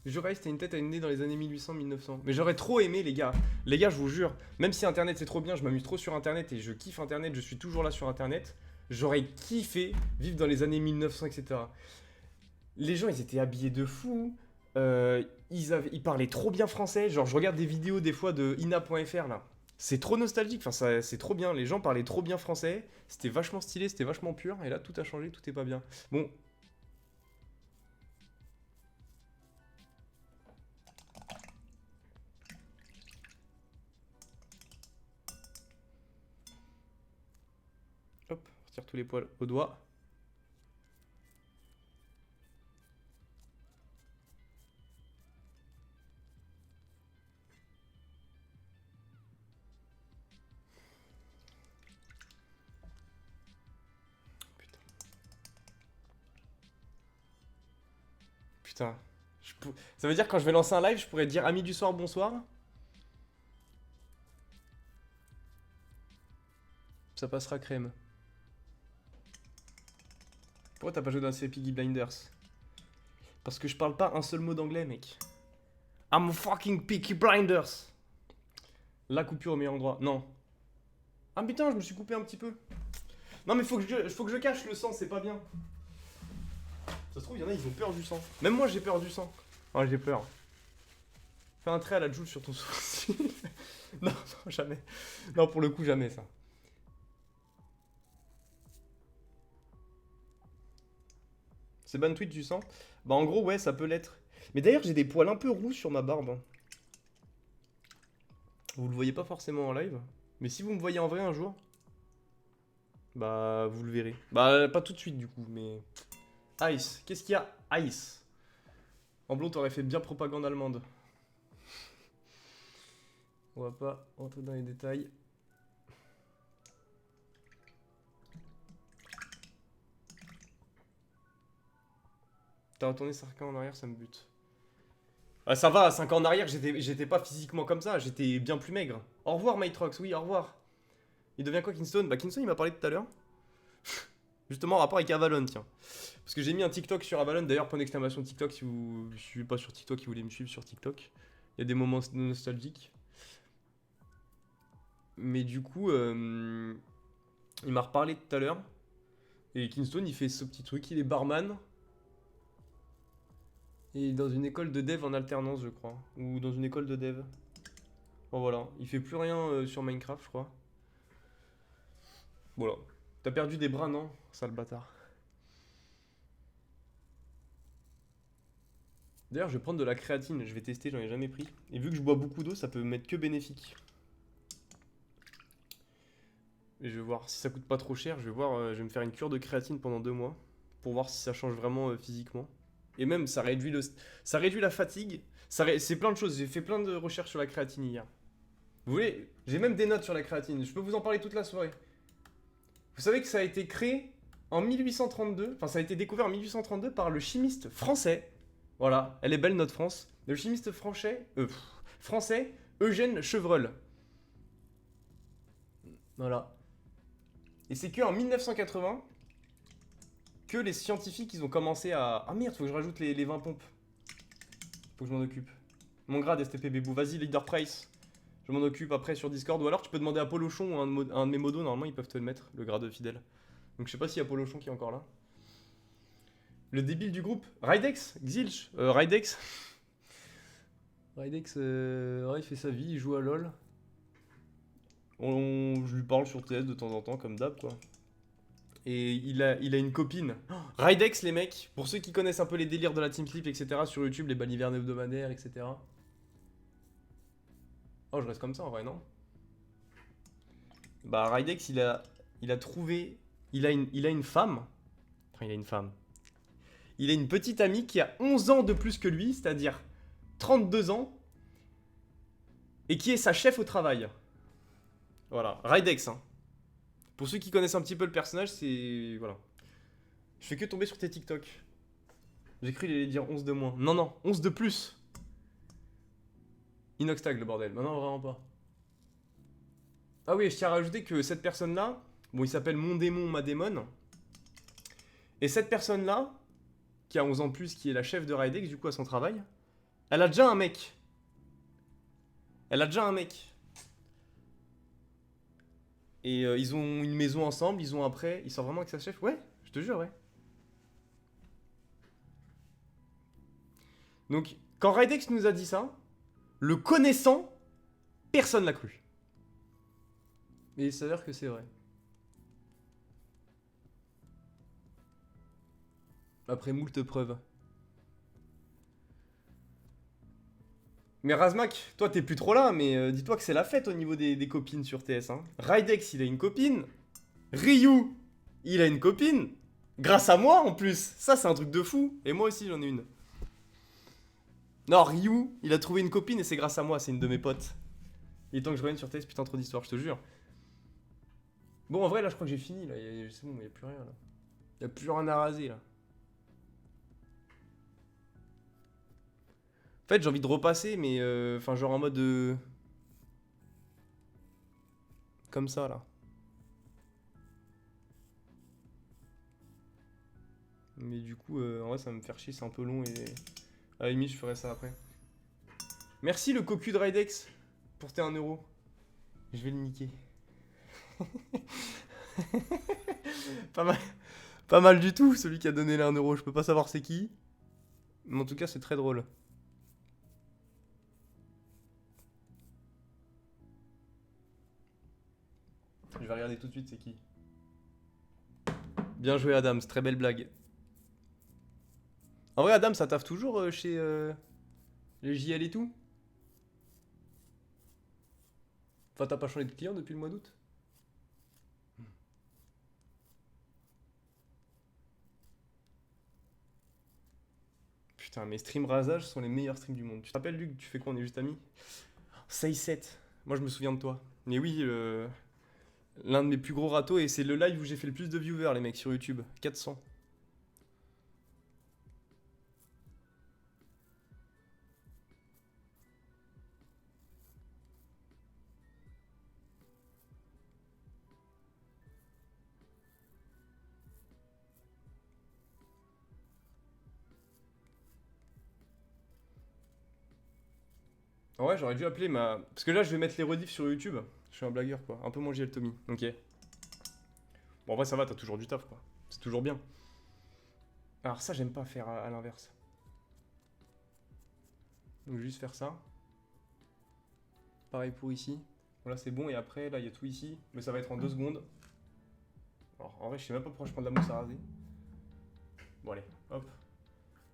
J'aurais c'était une tête à une nez dans les années 1800-1900. Mais j'aurais trop aimé, les gars. Les gars, je vous jure, même si Internet c'est trop bien, je m'amuse trop sur Internet et je kiffe Internet, je suis toujours là sur Internet. J'aurais kiffé vivre dans les années 1900, etc. Les gens, ils étaient habillés de fou. Ils parlaient trop bien français. Genre, je regarde des vidéos des fois de ina.fr là. C'est trop nostalgique, enfin, c'est trop bien. Les gens parlaient trop bien français. C'était vachement stylé, c'était vachement pur. Et là, tout a changé, tout est pas bien. Bon, hop, on retire tous les poils au doigt. Putain. Putain. Ça veut dire que quand je vais lancer un live, je pourrais dire amis du soir, bonsoir. Ça passera crème. Pourquoi t'as pas joué dans la série Piggy Blinders? Parce que je parle pas un seul mot d'anglais, mec. I'm a fucking Peaky Blinders. La coupure au meilleur endroit. Non. Ah putain, je me suis coupé un petit peu. Non mais faut que je cache le sang, c'est pas bien. Ça se trouve, il y en a, ils ont peur du sang. Même moi, j'ai peur du sang. Oh, j'ai peur. Fais un trait à la Jules sur ton sourcil. Non, non, jamais. Non, pour le coup, jamais ça. C'est ban Twitch, tu sens? Bah en gros, ouais, ça peut l'être. Mais d'ailleurs, j'ai des poils un peu roux sur ma barbe. Vous le voyez pas forcément en live. Mais si vous me voyez en vrai un jour, bah vous le verrez. Bah pas tout de suite du coup, mais... Ice, qu'est-ce qu'il y a? Ice. En blond, t'aurais fait bien propagande allemande. On va pas rentrer dans les détails. T'as retourné 5 ans en arrière, ça me bute. Ah, ça va, 5 ans en arrière, j'étais pas physiquement comme ça, j'étais bien plus maigre. Au revoir, Mytrox, oui, au revoir. Il devient quoi, Kingston? Bah, Kingston, il m'a parlé tout à l'heure. Justement, en rapport avec Avalon, tiens. Parce que j'ai mis un TikTok sur Avalon, d'ailleurs, point d'exclamation TikTok, si vous ne suivez pas sur TikTok, si vous voulez me suivre sur TikTok. Il y a des moments nostalgiques. Mais du coup, il m'a reparlé tout à l'heure. Et Kingston, il fait ce petit truc, il est barman. Et dans une école de dev en alternance, je crois. Ou dans une école de dev. Bon, voilà. Il fait plus rien sur Minecraft, je crois. Voilà. T'as perdu des bras, non? Sale bâtard. D'ailleurs, je vais prendre de la créatine. Je vais tester, j'en ai jamais pris. Et vu que je bois beaucoup d'eau, ça peut m'être que bénéfique. Et je vais voir si ça coûte pas trop cher. Je vais voir, je vais me faire une cure de créatine pendant 2 mois. Pour voir si ça change vraiment physiquement. Et même, ça réduit, ça réduit la fatigue. C'est plein de choses. J'ai fait plein de recherches sur la créatine hier. Vous voulez? J'ai même des notes sur la créatine. Je peux vous en parler toute la soirée. Vous savez que ça a été créé en 1832. Enfin, ça a été découvert en 1832 par le chimiste français. Voilà, elle est belle notre France. Le chimiste français Eugène Chevreul. Voilà. Et c'est que en 1980 que les scientifiques ils ont commencé à... Ah merde, faut que je rajoute les 20 pompes. Faut que je m'en occupe. Mon grade STP Bébou, vas-y leader price. Je m'en occupe après sur Discord. Ou alors tu peux demander à Polochon ou un de mes modos, normalement ils peuvent te le mettre, le grade fidèle. Donc je sais pas s'il y a Polochon qui est encore là. Le débile du groupe, Rydex, Xilch, Rydex. Rydex, ouais, il fait sa vie, il joue à LoL. Je lui parle sur TS de temps en temps, comme d'hab, quoi. Et il a une copine. Oh, Rydex, les mecs, pour ceux qui connaissent un peu les délires de la Team Sleep, etc., sur YouTube, les balivernes hebdomadaires, etc. Oh, je reste comme ça en vrai, non? Bah, Rydex, il a trouvé. Il a une femme. Enfin, il a une femme. Il a une petite amie qui a 11 ans de plus que lui, c'est-à-dire 32 ans, et qui est sa chef au travail. Voilà, Rydex, hein. Pour ceux qui connaissent un petit peu le personnage, c'est... Voilà. Je fais que tomber sur tes TikTok. J'ai cru qu'il allait dire 11 de moins. Non, non, 11 de plus. Inoxtag, le bordel. Non, non, vraiment pas. Ah oui, je tiens à rajouter que cette personne-là, bon, il s'appelle Mon Démon, Ma Démon. Et cette personne-là, qui a 11 ans de plus, qui est la chef de Rydex, du coup, à son travail, elle a déjà un mec. Elle a déjà un mec. Et ils ont une maison ensemble, ils ont après... Ils sont vraiment avec sa chef. Ouais, je te jure, ouais. Donc, quand Rydex nous a dit ça, le connaissant, personne l'a cru. Et il s'avère que c'est vrai. Après moult preuves. Mais Razmak, toi t'es plus trop là, mais dis-toi que c'est la fête au niveau des copines sur TS. Hein. Rydex, il a une copine. Ryu, il a une copine. Grâce à moi en plus. Ça, c'est un truc de fou. Et moi aussi, j'en ai une. Non, Ryu, il a trouvé une copine et c'est grâce à moi, c'est une de mes potes. Il est temps que je revienne sur TS, putain, trop d'histoires, je te jure. Bon, en vrai, là, je crois que j'ai fini. Là. C'est bon, il n'y a plus rien là. Il n'y a plus rien à raser là. En fait, j'ai envie de repasser, mais enfin, genre en mode. Comme ça là. Mais du coup, en vrai, ça va me faire chier, c'est un peu long et. À la limite, je ferai ça après. Merci le cocu de Rydex pour tes 1€. Je vais le niquer. Pas mal. Pas mal du tout, celui qui a donné les 1€. Je peux pas savoir c'est qui. Mais en tout cas, c'est très drôle. Je vais regarder tout de suite c'est qui. Bien joué Adams, très belle blague. En vrai, Adam, ça taffe toujours chez les JL et tout? Enfin, t'as pas changé de client depuis le mois d'août? Putain, mes streams rasage sont les meilleurs streams du monde. Tu te rappelles, Luc, tu fais quoi? On est juste amis? 6-7. Moi, je me souviens de toi. Mais oui, l'un de mes plus gros râteaux, et c'est le live où j'ai fait le plus de viewers, les mecs, sur YouTube. 400. En vrai, j'aurais dû appeler ma. Parce que là, je vais mettre les rediffs sur YouTube. Je suis un blagueur, quoi. Un peu mon JL Tommy. Ok. Bon, en vrai, ça va, t'as toujours du taf, quoi. C'est toujours bien. Alors, ça, j'aime pas faire à l'inverse. Donc, je vais juste faire ça. Pareil pour ici. Bon, là, c'est bon. Et après, là, il y a tout ici. Mais ça va être en 2 secondes. Alors, en vrai, je sais même pas pourquoi je prends de la mousse à raser. Bon, allez, hop.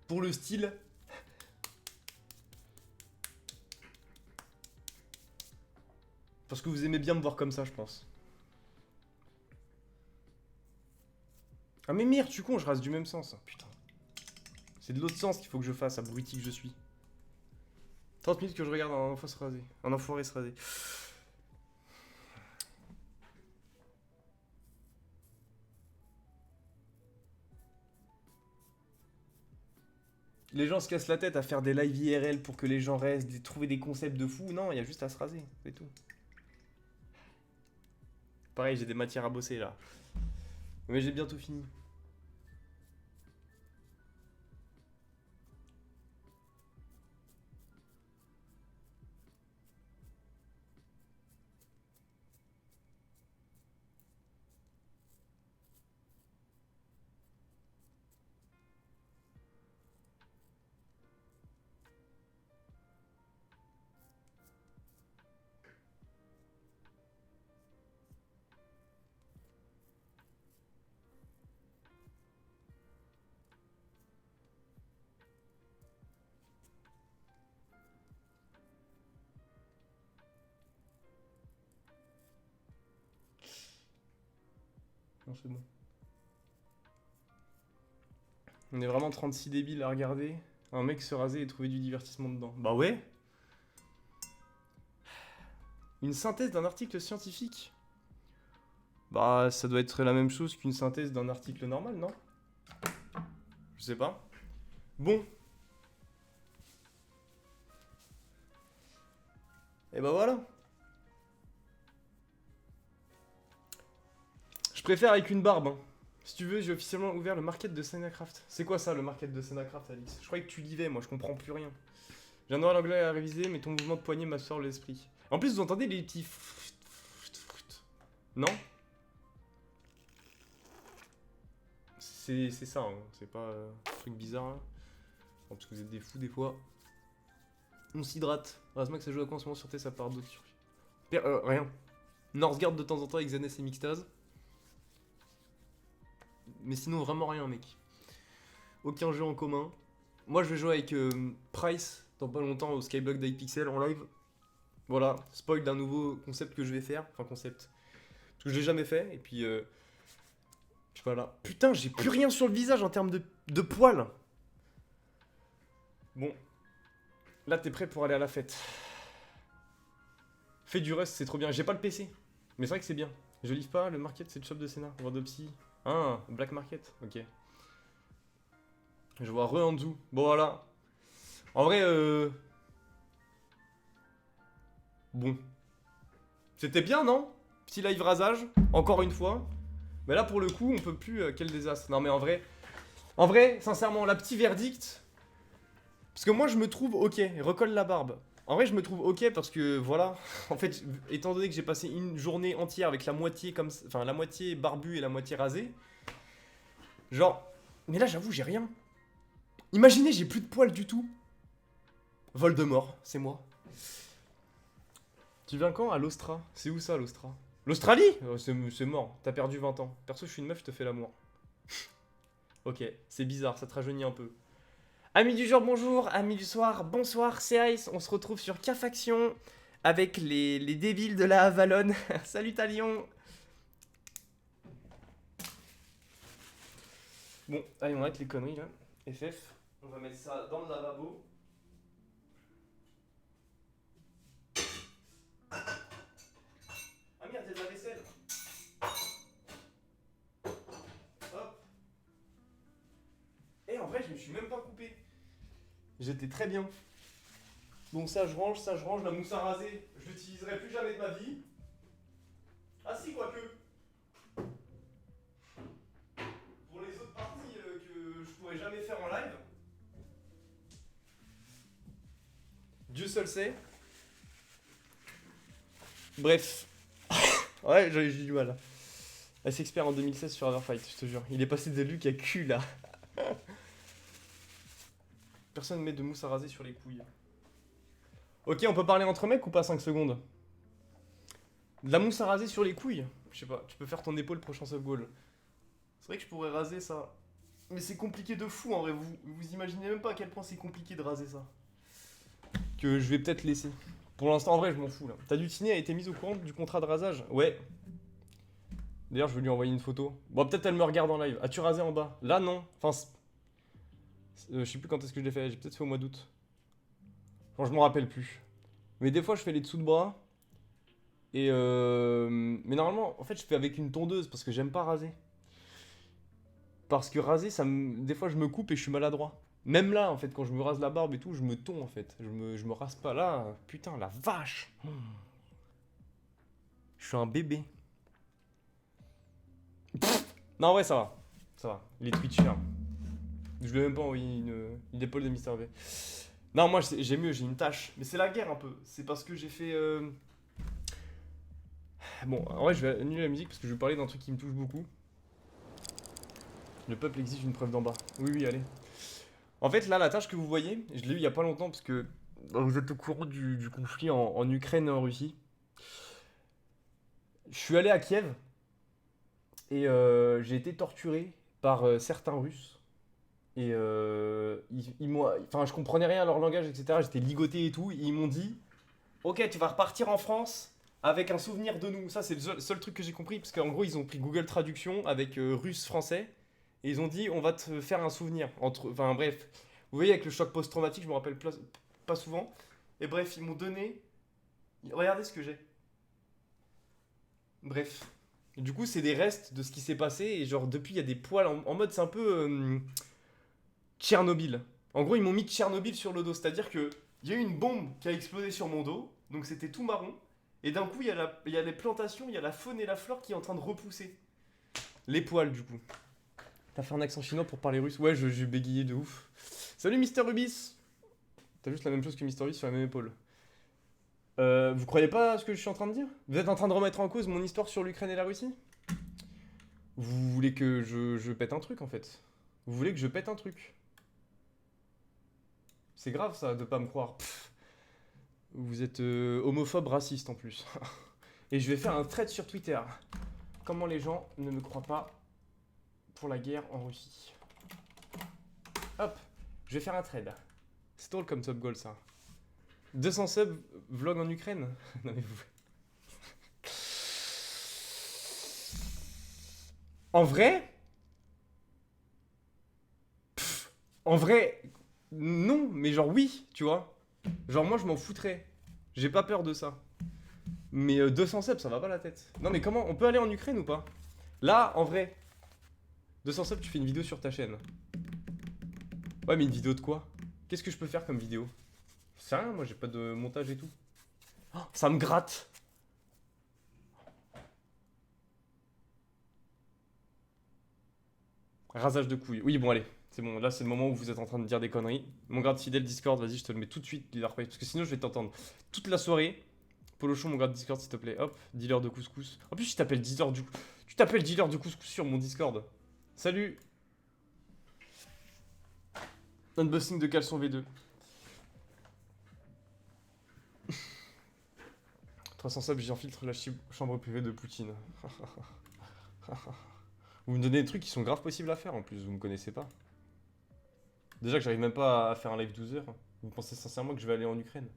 Pour le style. Parce que vous aimez bien me voir comme ça, je pense. Ah, mais merde, tu con, je rase du même sens. Putain. C'est de l'autre sens qu'il faut que je fasse, abruti que je suis. 30 minutes que je regarde un enfant se raser. Un enfoiré se raser. Les gens se cassent la tête à faire des live IRL pour que les gens restent, trouver des concepts de fou. Non, il y a juste à se raser, c'est tout. Pareil, j'ai des matières à bosser là. Mais j'ai bientôt fini. Non, c'est bon. On est vraiment 36 débiles à regarder un mec se raser et trouver du divertissement dedans. Bah ouais. Une synthèse d'un article scientifique. Bah ça doit être la même chose qu'une synthèse d'un article normal, non? Je sais pas. Bon. Et bah voilà. Je préfère avec une barbe. Hein. Si tu veux, j'ai officiellement ouvert le market de Senacraft. C'est quoi ça, le market de Senacraft, Alix? Je croyais que tu lisais, moi, je comprends plus rien. J'ai un oral anglais à réviser, mais ton mouvement de poignet m'assure l'esprit. En plus, vous entendez les petits... Non? C'est ça, hein. C'est pas un truc bizarre, là. Bon, parce que vous êtes des fous, des fois. On s'hydrate. Heureusement que ça joue à quoi en ce moment sur T, ça part d'autres trucs. Rien. Northgard de temps en temps avec Xanes et Mixtase. Mais sinon, vraiment rien, mec. Aucun jeu en commun. Moi, je vais jouer avec Price dans pas longtemps au Skyblock d'Hypixel en live. Voilà, spoil d'un nouveau concept que je vais faire. Enfin, concept. Parce que je l'ai jamais fait. Et puis, voilà. Putain, j'ai plus rien sur le visage en termes de poils. Bon. Là, t'es prêt pour aller à la fête. Fais du Rust, c'est trop bien. J'ai pas le PC. Mais c'est vrai que c'est bien. Je livre pas, le market, c'est le shop de Senna. Wordopsy. Ah, Black Market. Ok. Je vois Re-Anzu. Bon, voilà. En vrai, bon. C'était bien, non? Petit live rasage, encore une fois. Mais là, pour le coup, on peut plus. Quel désastre. Non, mais en vrai, sincèrement, la petite verdict. Parce que moi, je me trouve ok. Recolle la barbe. En vrai, je me trouve ok parce que voilà. En fait, étant donné que j'ai passé une journée entière avec la moitié comme, enfin, la moitié barbue et la moitié rasée. Genre. Mais là, j'avoue, j'ai rien. Imaginez, j'ai plus de poils du tout. Voldemort, c'est moi. Tu viens quand? À l'Austra. C'est où ça, l'Austra? L'Australie? C'est mort, t'as perdu 20 ans. Perso, je suis une meuf, je te fais l'amour. Ok, c'est bizarre, ça te rajeunit un peu. Amis du jour, bonjour. Amis du soir, bonsoir. C'est Ice. On se retrouve sur K-Faction avec les débiles de la Avalon. Salut Talion. Bon, allez, on arrête les conneries là. FF. On va mettre ça dans le lavabo. Ah merde, il y a de la vaisselle. Hop. Et en vrai, je me suis même pas coupé. J'étais très bien. Bon, ça je range, la mousse à raser, je l'utiliserai plus jamais de ma vie. Ah si, quoique. Pour les autres parties que je pourrais jamais faire en live. Dieu seul sait. Bref. Ouais, j'ai du mal. S-Expert en 2016 sur Everfight, je te jure. Il est passé de Luc à cul là. Personne ne met de mousse à raser sur les couilles. Ok, on peut parler entre mecs ou pas 5 secondes? De la mousse à raser sur les couilles? Je sais pas, tu peux faire ton épaule prochain sub goal. C'est vrai que je pourrais raser ça. Mais c'est compliqué de fou en vrai, vous imaginez même pas à quel point c'est compliqué de raser ça. Que je vais peut-être laisser. Pour l'instant, en vrai, je m'en fous là. T'as Dutiné a été mise au courant du contrat de rasage? Ouais. D'ailleurs, je vais lui envoyer une photo. Bon, peut-être elle me regarde en live. As-tu rasé en bas? Là, non. Enfin, je sais plus quand est-ce que je l'ai fait. J'ai peut-être fait au mois d'août. Enfin, je m'en rappelle plus. Mais des fois, je fais les dessous de bras. Et mais normalement, en fait, je fais avec une tondeuse parce que j'aime pas raser. Parce que raser, des fois, je me coupe et je suis maladroit. Même là, en fait, quand je me rase la barbe et tout, je me tonds, en fait. Je me rase pas là. Putain, la vache. Je suis un bébé. Non, ouais, ça va. Ça va. Les Twitchers. Je lui ai même pas envoyé une épaule de Mister V. Non, moi, j'ai mieux, j'ai une tâche. Mais c'est la guerre, un peu. C'est parce que j'ai fait... Bon, en vrai, je vais annuler la musique parce que je vais parler d'un truc qui me touche beaucoup. Le peuple exige une preuve d'en bas. Oui, oui, allez. En fait, là, la tâche que vous voyez, je l'ai eu il y a pas longtemps parce que vous êtes au courant du conflit en Ukraine et en Russie. Je suis allé à Kiev et j'ai été torturé par certains Russes. Et enfin, je comprenais rien à leur langage, etc. J'étais ligoté et tout. Et ils m'ont dit, ok, tu vas repartir en France avec un souvenir de nous. Ça, c'est le seul truc que j'ai compris parce qu'en gros, ils ont pris Google Traduction avec russe-français. Et ils ont dit, on va te faire un souvenir. Enfin bref, vous voyez avec le choc post-traumatique, je me rappelle pas souvent. Et bref, ils m'ont donné... Regardez ce que j'ai. Bref. Et du coup, c'est des restes de ce qui s'est passé. Et genre, depuis, il y a des poils en mode, c'est un peu... Tchernobyl. En gros, ils m'ont mis Tchernobyl sur le dos. C'est-à-dire que il y a eu une bombe qui a explosé sur mon dos. Donc c'était tout marron. Et d'un coup, il y a les plantations, il y a la faune et la flore qui est en train de repousser. Les poils, du coup. T'as fait un accent chinois pour parler russe? Ouais, j'ai bégayé de ouf. Salut Mister Rubis. T'as juste la même chose que Mister Rubis sur la même épaule. Vous croyez pas ce que je suis en train de dire? Vous êtes en train de remettre en cause mon histoire sur l'Ukraine et la Russie? Vous voulez que je pète un truc en fait? Vous voulez que je pète un truc? C'est grave ça de pas me croire. Pff. Vous êtes homophobe, raciste en plus. Et je vais faire un thread sur Twitter. Comment les gens ne me croient pas pour la guerre en Russie. Hop, je vais faire un trade. C'est drôle comme top goal ça. 200 subs, vlog en Ukraine. Non mais vous... En vrai... En vrai... Non, mais genre oui, tu vois. Genre moi je m'en foutrais. J'ai pas peur de ça. Mais 200 subs, ça va pas la tête. Non mais comment? On peut aller en Ukraine ou pas? Là, en vrai... 200 subs, tu fais une vidéo sur ta chaîne. Ouais, mais une vidéo de quoi? Qu'est-ce que je peux faire comme vidéo? C'est rien, moi j'ai pas de montage et tout. Oh, ça me gratte. Rasage de couilles. Oui, bon, allez. C'est bon, là c'est le moment où vous êtes en train de dire des conneries. Mon garde fidèle Discord, vas-y, je te le mets tout de suite, leader page. Parce que sinon je vais t'entendre toute la soirée. Polochon, mon garde Discord, s'il te plaît. Hop, dealer de couscous. En plus, tu t'appelles dealer du... Tu t'appelles dealer de couscous sur mon Discord. Salut. Unboxing de caleçon V2. 300 subs, j'infiltre la chambre privée de Poutine. Vous me donnez des trucs qui sont grave possibles à faire en plus, vous me connaissez pas. Déjà que j'arrive même pas à faire un live 12 heures. Vous pensez sincèrement que je vais aller en Ukraine?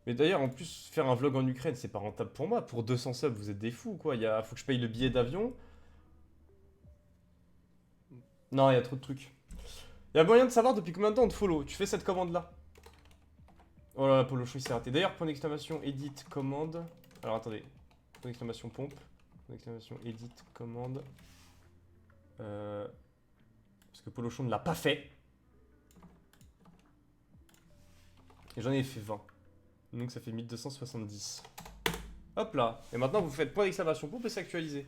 Mais d'ailleurs, en plus, faire un vlog en Ukraine, c'est pas rentable pour moi. Pour 200 subs, vous êtes des fous, quoi. Faut que je paye le billet d'avion. Non, il y a trop de trucs. Il y a moyen de savoir depuis combien de temps on te follow. Tu fais cette commande-là. Oh là là, Polo Show, il s'est raté. D'ailleurs, point d'exclamation, edit, commande. Alors, attendez. Point d'exclamation, pompe. Point d'exclamation, edit, commande. Parce que Polo Show ne l'a pas fait. Et j'en ai fait 20. Donc ça fait 1270. Hop là. Et maintenant, vous faites point d'exclamation, pompe et c'est actualisé.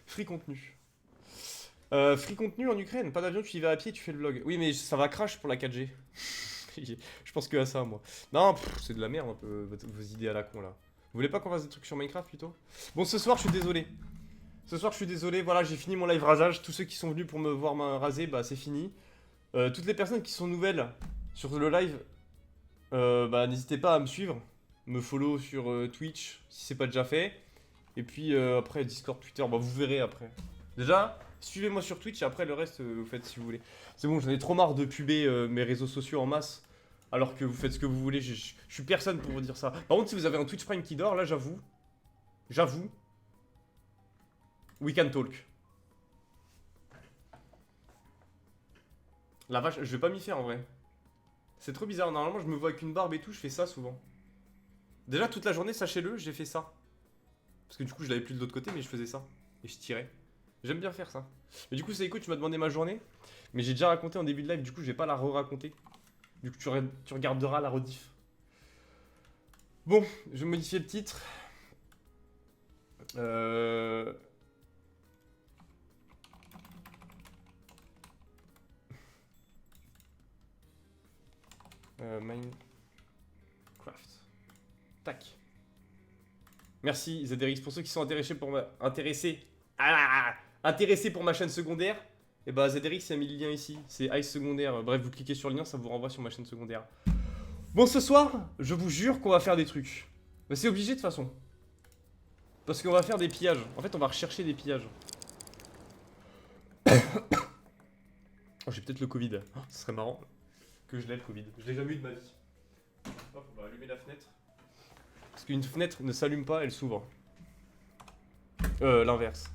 Free contenu. Free contenu en Ukraine. Pas d'avion, tu y vas à pied, tu fais le vlog. Oui, mais ça va crash pour la 4G. Je pense que à ça, moi. Non, c'est de la merde un peu, vos idées à la con là. Vous voulez pas qu'on fasse des trucs sur Minecraft plutôt? Bon, ce soir, je suis désolé. Ce soir, je suis désolé. Voilà, j'ai fini mon live rasage. Tous ceux qui sont venus pour me voir me raser, bah c'est fini. Toutes les personnes qui sont nouvelles sur le live, bah n'hésitez pas à me suivre. Me follow sur Twitch si c'est pas déjà fait. Et puis après, Discord, Twitter, bah vous verrez après. Déjà, suivez-moi sur Twitch et après le reste, vous faites si vous voulez. C'est bon, j'en ai trop marre de puber mes réseaux sociaux en masse. Alors que vous faites ce que vous voulez, je suis personne pour vous dire ça. Par contre, si vous avez un Twitch Prime qui dort, là j'avoue, we can talk. La vache, je vais pas m'y faire en vrai. C'est trop bizarre, normalement je me vois avec une barbe et tout, je fais ça souvent. Déjà toute la journée, sachez-le, j'ai fait ça. Parce que du coup je l'avais plus de l'autre côté, mais je faisais ça. Et je tirais. J'aime bien faire ça. Mais du coup, c'est écoute, tu m'as demandé ma journée. Mais j'ai déjà raconté en début de live, du coup je vais pas la re-raconter. Du coup tu regarderas la rediff. Bon, je vais modifier le titre. Minecraft. Tac. Merci ZRX pour ceux qui sont intéressés pour ma chaîne secondaire. Et bah ZRX il a mis le lien ici, c'est Ice secondaire. Bref, vous cliquez sur le lien, ça vous renvoie sur ma chaîne secondaire. Bon, ce soir, je vous jure qu'on va faire des trucs. Mais c'est obligé de toute façon. Parce qu'on va faire des pillages. En fait, on va rechercher des pillages. Oh, j'ai peut-être le Covid. Oh, ce serait marrant que je l'ai le Covid. Je l'ai jamais eu de ma vie. Hop, on va allumer la fenêtre. Parce qu'une fenêtre ne s'allume pas, elle s'ouvre. L'inverse.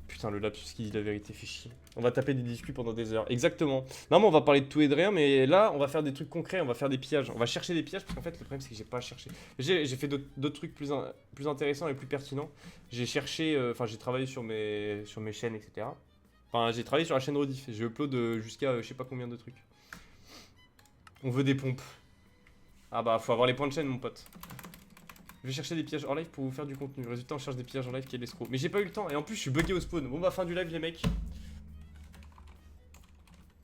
Putain, le lapsus qui dit la vérité fait chier. On va taper des discus pendant des heures. Exactement. Non, mais on va parler de tout et de rien, mais là, on va faire des trucs concrets, on va faire des pillages. On va chercher des pillages, parce qu'en fait, le problème, c'est que j'ai pas cherché. J'ai fait d'autres trucs plus intéressants et plus pertinents. J'ai cherché, enfin, j'ai travaillé sur mes chaînes, etc. Enfin, j'ai travaillé sur la chaîne Rediff. J'ai upload jusqu'à je sais pas combien de trucs. On veut des pompes. Ah bah, faut avoir les points de chaîne, mon pote. Je vais chercher des pillages en live pour vous faire du contenu. Résultat, on cherche des pillages en live qui est l'escroc. Mais j'ai pas eu le temps. Et en plus, je suis bugué au spawn. Bon, bah, fin du live, les mecs.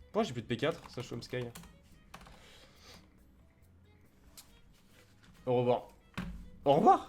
Pourquoi j'ai plus de P4? Ça, je suis Sky. Au revoir. Au revoir.